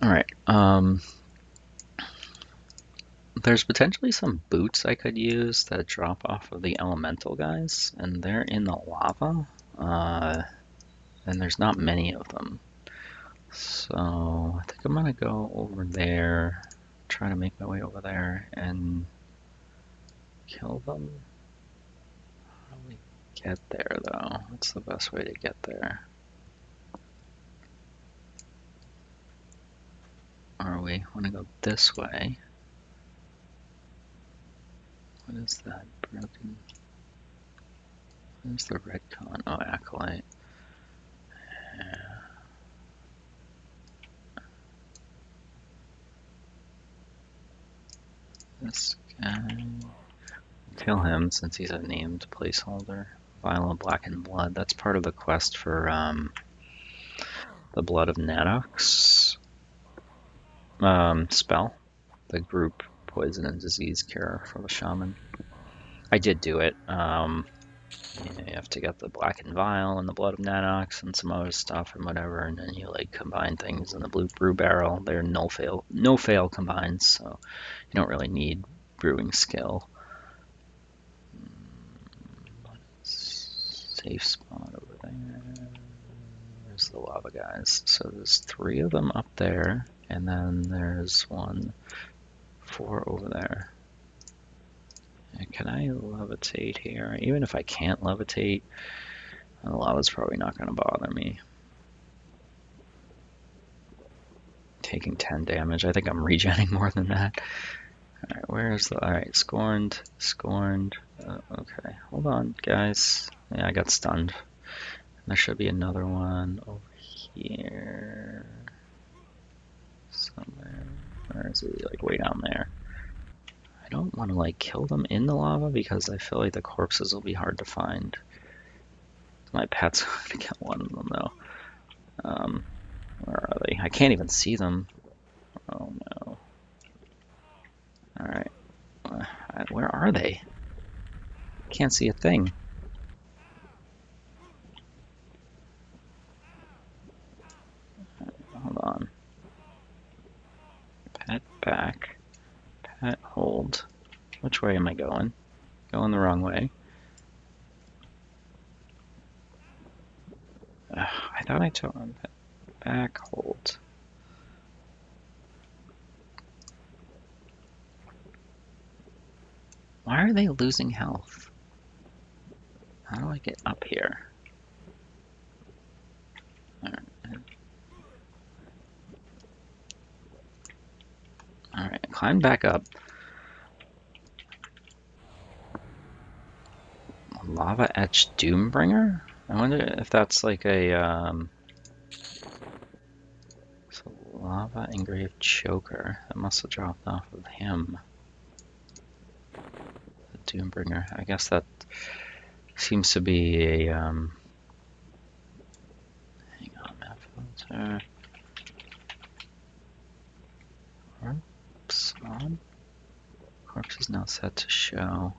Alright, there's potentially some boots I could use that drop off of the elemental guys, and they're in the lava, and there's not many of them. So I think I'm gonna go over there, try to make my way over there and kill them. How do we get there though? What's the best way to get there? are we? I want to go this way. What is that? Broken. What is the red con? Oh, Acolyte. Yeah. This guy. Kill him since he's a named placeholder. Vial of Blackened Blood. That's part of the quest for the Blood of Nadox spell. The group poison and disease cure for the Shaman. I did do it. You have to get the Blackened Vial and the Blood of Nadox and some other stuff and whatever, and then you like combine things in the blue brew barrel. They're no fail combines, so you don't really need brewing skill. Safe spot over there. There's the lava guys. So there's 3 of them up there, and then there's 4 over there. And can I levitate here? Even if I can't levitate, the lava's probably not going to bother me. Taking 10 damage. I think I'm regenning more than that. Alright, where's the... Alright, scorned. Okay, hold on, guys. Yeah, I got stunned. There should be another one over here. Somewhere. Where is he? Like, way down there. I don't want to, like, kill them in the lava because I feel like the corpses will be hard to find. My pet's going to kill one of them, though. Where are they? I can't even see them. Oh, no. Alright. Where are they? Can't see a thing. Hold on. Pet back. Pet hold. Which way am I going? Going the wrong way. I thought I told him pet back hold. Why are they losing health? How do I get up here? Alright, climb back up. Lava Etched Doombringer? I wonder if that's like a so Lava Engraved Choker. That must have dropped off of him. The Doombringer. I guess that seems to be a hang on, map filter. Corpse on. Corpse is now set to show.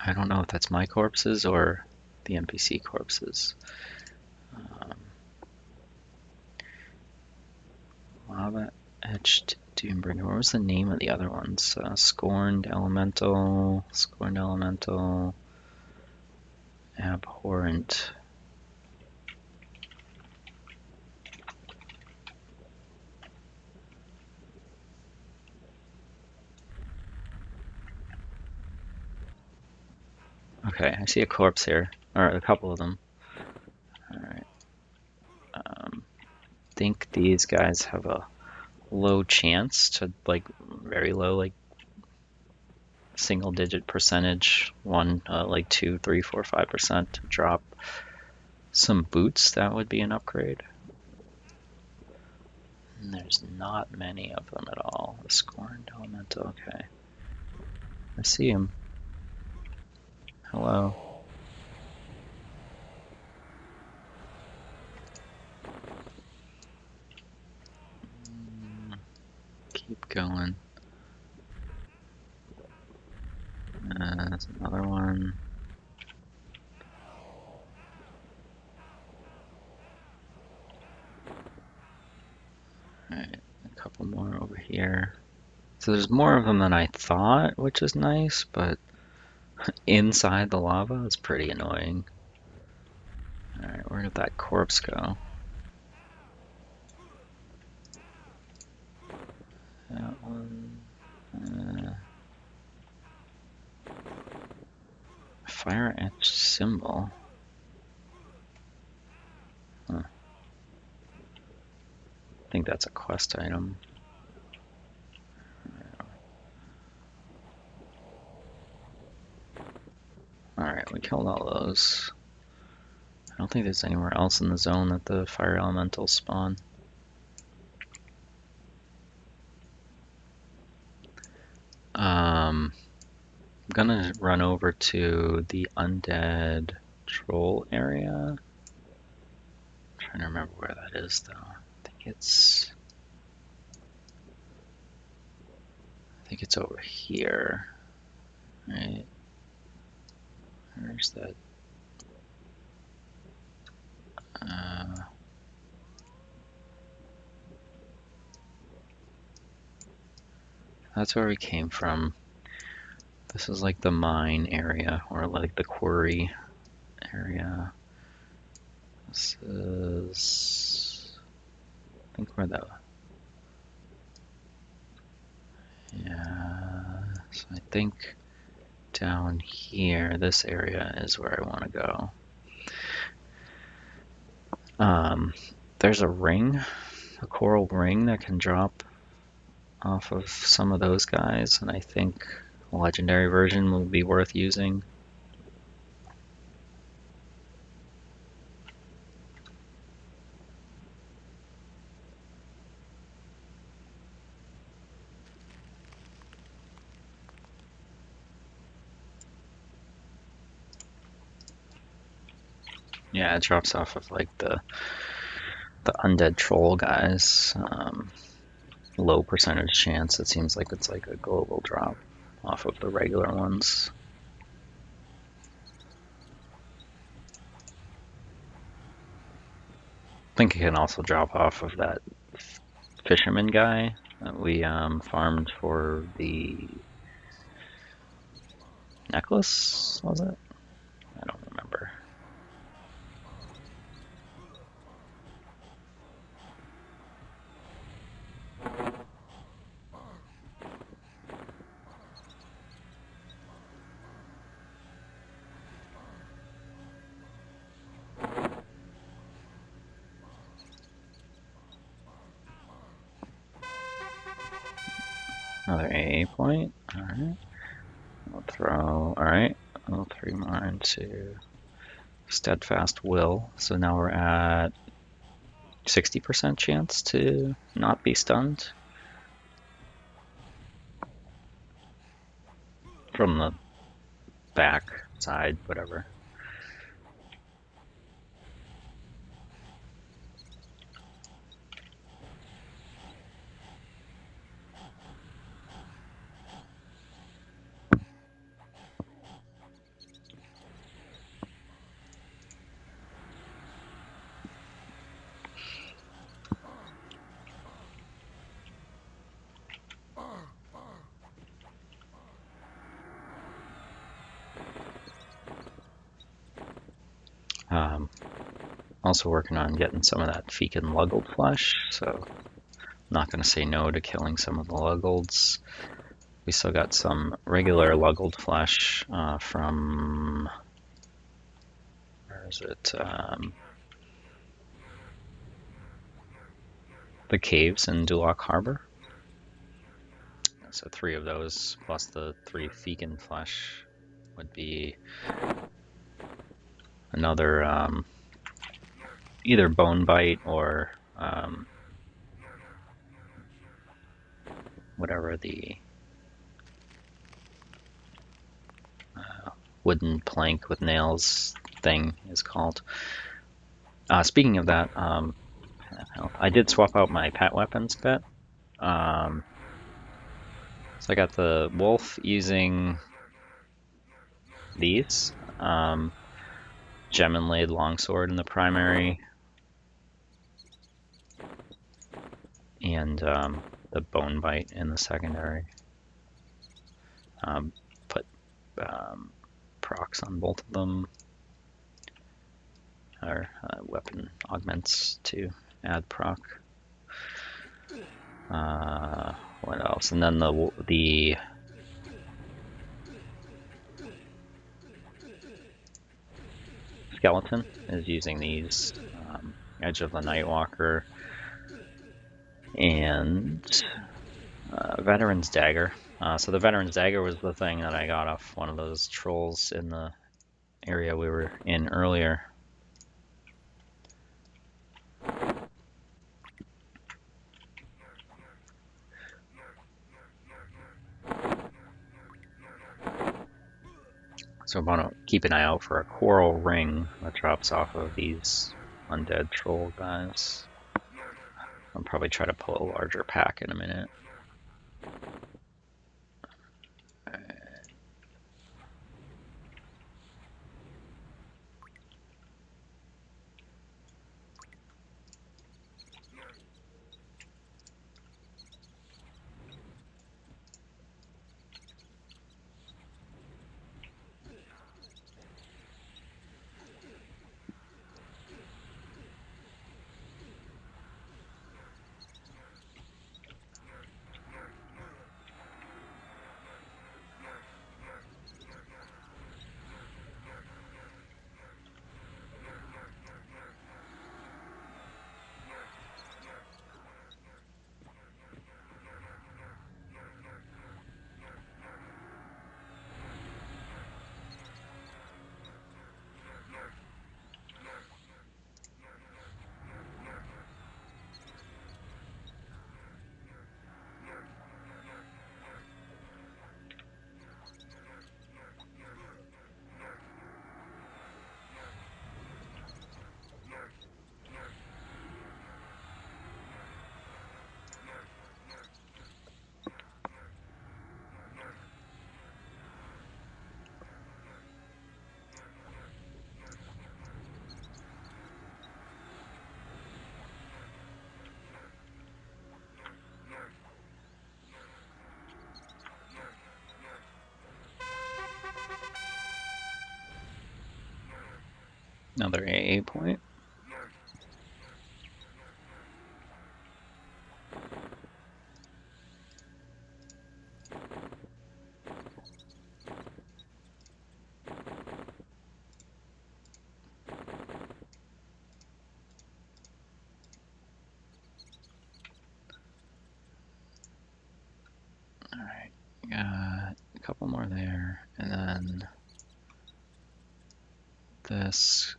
I don't know if that's my corpses or the NPC corpses. Lava Etched Doombringer. What was the name of the other ones? Scorned Elemental, Abhorrent. Okay, I see a corpse here, or a couple of them. Alright. Think these guys have a low chance to, like, very low, like, single digit percentage, like 2, 3, 4, 5% to drop some boots. That would be an upgrade. And there's not many of them at all. The Scorned Elemental, okay. I see him. Hello. Keep going. That's another one. Alright, a couple more over here. So there's more of them than I thought, which is nice, but inside the lava is pretty annoying. Alright, where did that corpse go? That one. Fire etched symbol. Huh. I think that's a quest item. Alright, we killed all those. I don't think there's anywhere else in the zone that the fire elementals spawn. I'm gonna run over to the undead troll area. I'm trying to remember where that is though. I think it's over here. Right. Where's that? That's where we came from. This is like the mine area, or like the quarry area. This is, I think where the, yeah, so I think down here, this area is where I want to go. There's a ring, a coral ring that can drop off of some of those guys, and I think a legendary version will be worth using. Yeah, it drops off of like the undead troll guys. Low percentage chance. It seems like it's like a global drop off of the regular ones. I think it can also drop off of that fisherman guy that we farmed for the necklace, was it? I don't remember. Another AA point. Alright. We'll throw. Alright. I'll 3 mine to Steadfast Will. So now we're at 60% chance to not be stunned from the back side, whatever. Also working on getting some of that Fekin Luggled flesh, so not going to say no to killing some of the Luggolds. We still got some regular Luggled flesh from, where is it? The caves in Duloc Harbor. So 3 of those plus the 3 Fekin flesh would be another either bone bite or whatever the wooden plank with nails thing is called. Speaking of that, I did swap out my pet weapons bit. So I got the wolf using these. Gem inlaid longsword in the primary, and the bone bite in the secondary. Put procs on both of them, or weapon augments to add proc. what else? And then the skeleton is using these Edge of the Nightwalker and Veteran's Dagger. So the Veteran's Dagger was the thing that I got off one of those trolls in the area we were in earlier. So I want to keep an eye out for a coral ring that drops off of these undead troll guys. I'll probably try to pull a larger pack in a minute. Another AA point. Alright, got a couple more there, and then this.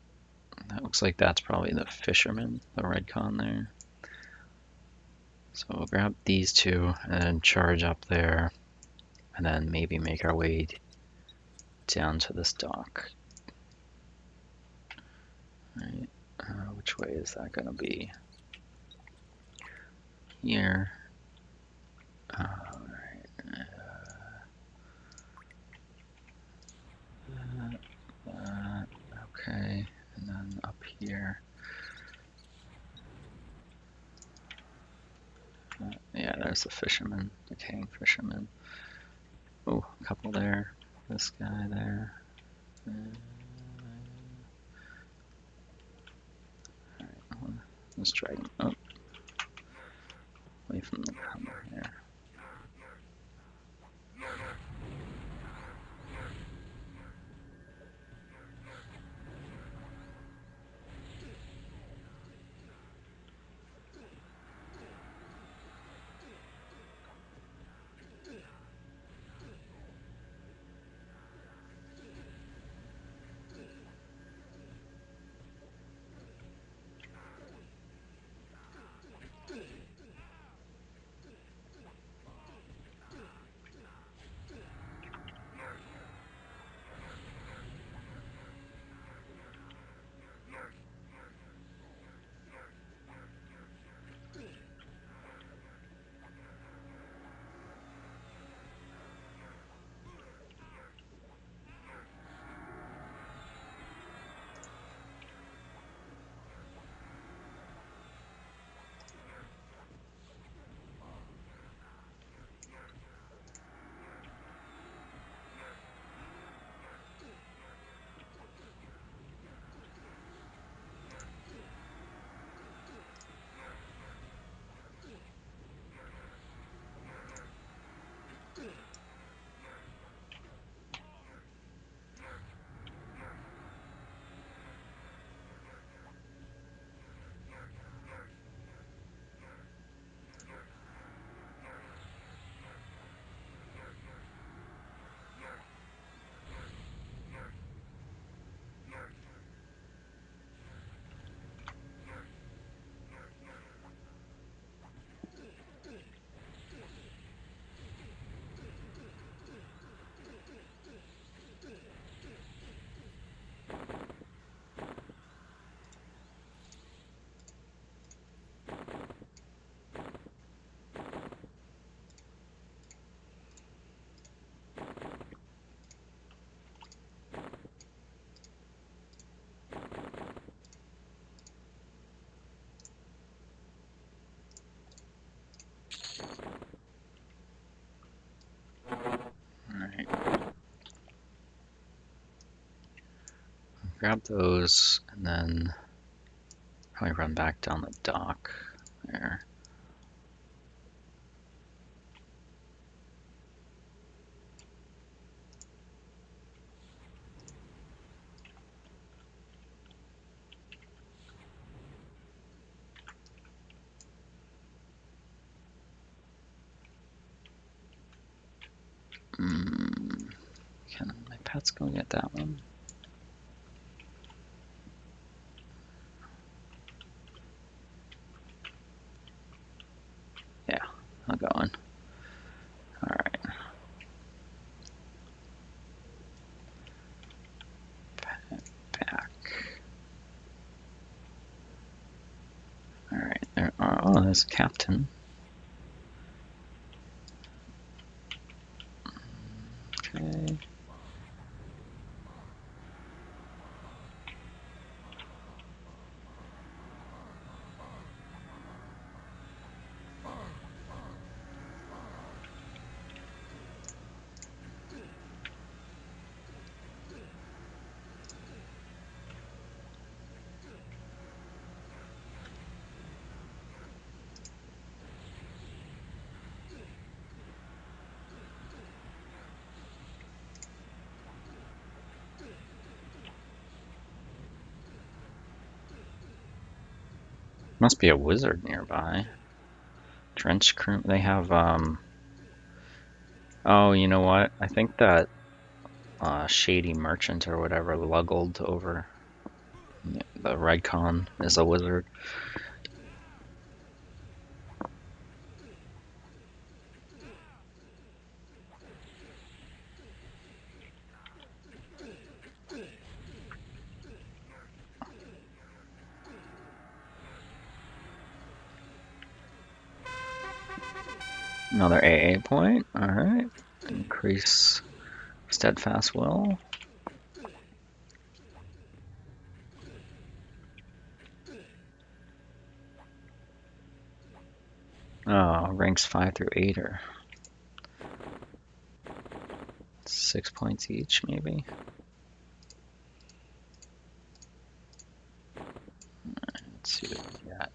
That looks like that's probably the fisherman, the red con there. So we'll grab these two and then charge up there, and then maybe make our way down to this dock. Right, which way is that gonna be? Here. Alright. That, okay, and then up here. Yeah, there's the fisherman, the king fisherman. Oh, a couple there. This guy there. Alright, let's drag him up. Away from the cover here. grab those and then probably run back down the dock there. Can my pets go get that one? Yeah, I'll go in. Alright. Back. Alright, there are. Oh, there's a captain. Okay. Must be a wizard nearby. Trench crew. They have, oh, you know what? I think that shady merchant or whatever luggled over. The Redcon is a wizard. Another AA point. Alright. Increase steadfast will. Oh, ranks 5 through 8 are 6 points each, maybe. Let's see what we got.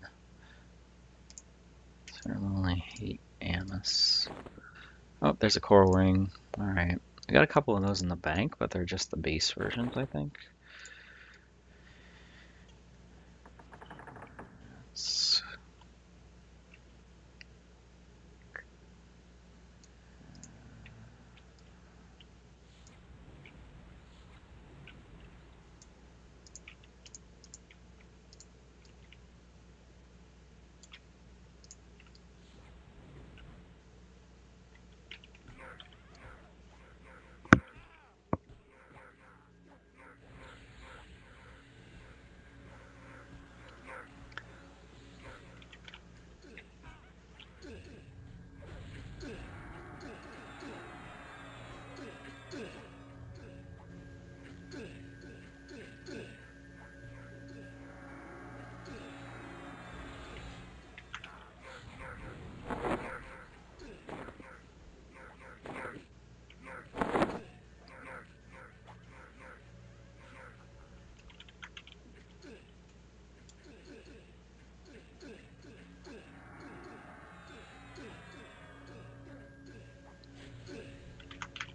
Ceremony, hate, Amis. Oh, there's a coral ring. Alright. I got a couple of those in the bank, but they're just the base versions, I think.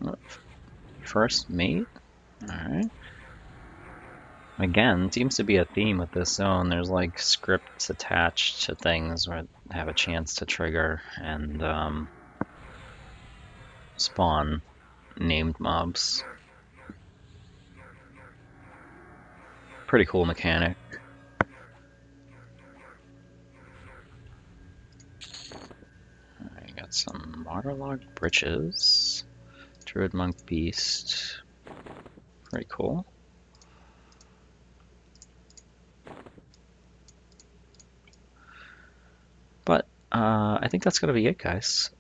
Let's first mate. Alright. Again, seems to be a theme with this zone. There's like scripts attached to things where have a chance to trigger and spawn named mobs. Pretty cool mechanic. I got some waterlogged breeches. Druid monk beast. Pretty cool. But I think that's gonna be it, guys.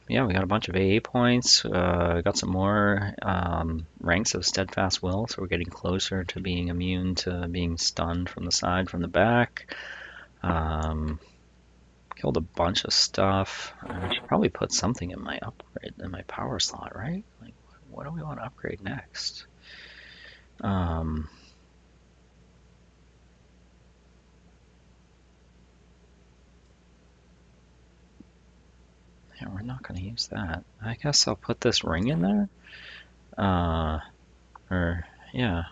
Yeah, we got a bunch of AA points. Got some more ranks of steadfast will, so we're getting closer to being immune to being stunned from the side, from the back. Killed a bunch of stuff. I should probably put something in my upgrade, in my power slot, right? Like, what do we want to upgrade next? Yeah, we're not going to use that. I guess I'll put this ring in there. Or yeah,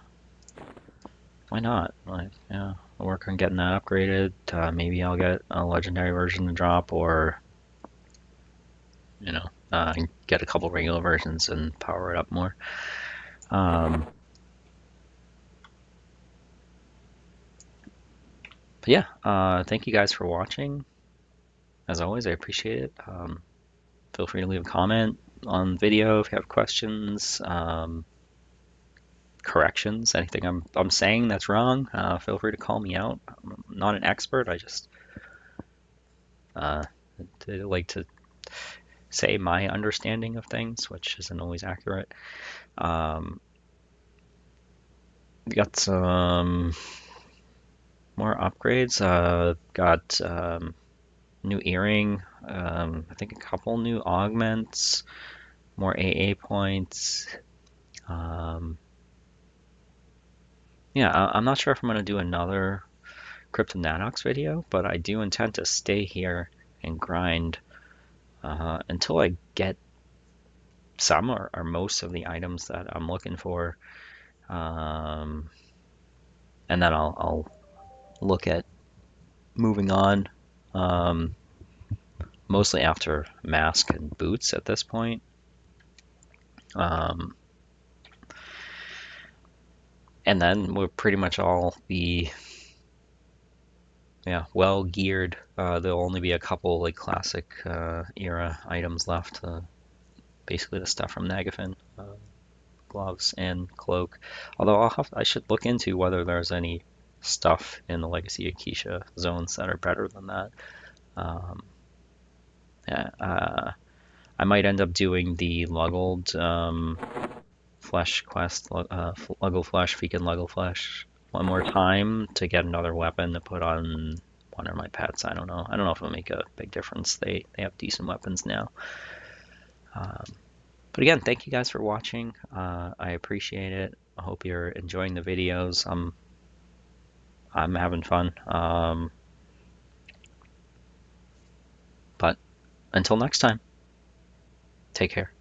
why not? Like, yeah, I'll work on getting that upgraded. Maybe I'll get a legendary version to drop, or get a couple regular versions and power it up more. But yeah, thank you guys for watching. As always, I appreciate it. Feel free to leave a comment on the video if you have questions, corrections, anything I'm saying that's wrong. Feel free to call me out. I'm not an expert. I just like to say my understanding of things, which isn't always accurate. We got some more upgrades. Got new earring. I think a couple new augments, more AA points. Yeah, I'm not sure if I'm going to do another Crypt and Nadox video, but I do intend to stay here and grind until I get some or most of the items that I'm looking for. And then I'll look at moving on, mostly after mask and boots at this point. And then we'll pretty much all be well geared. There'll only be a couple like classic era items left. Basically the stuff from Nagafin, gloves and cloak. Although I should look into whether there's any stuff in the Legacy Akisha zones that are better than that. I might end up doing the Luggled Flesh quest, Luggle Flesh, Fekin Luggle Flesh, one more time to get another weapon to put on one of my pets. I don't know. I don't know if it'll make a big difference. They have decent weapons now. But again, thank you guys for watching. I appreciate it. I hope you're enjoying the videos. I'm having fun. But until next time, take care.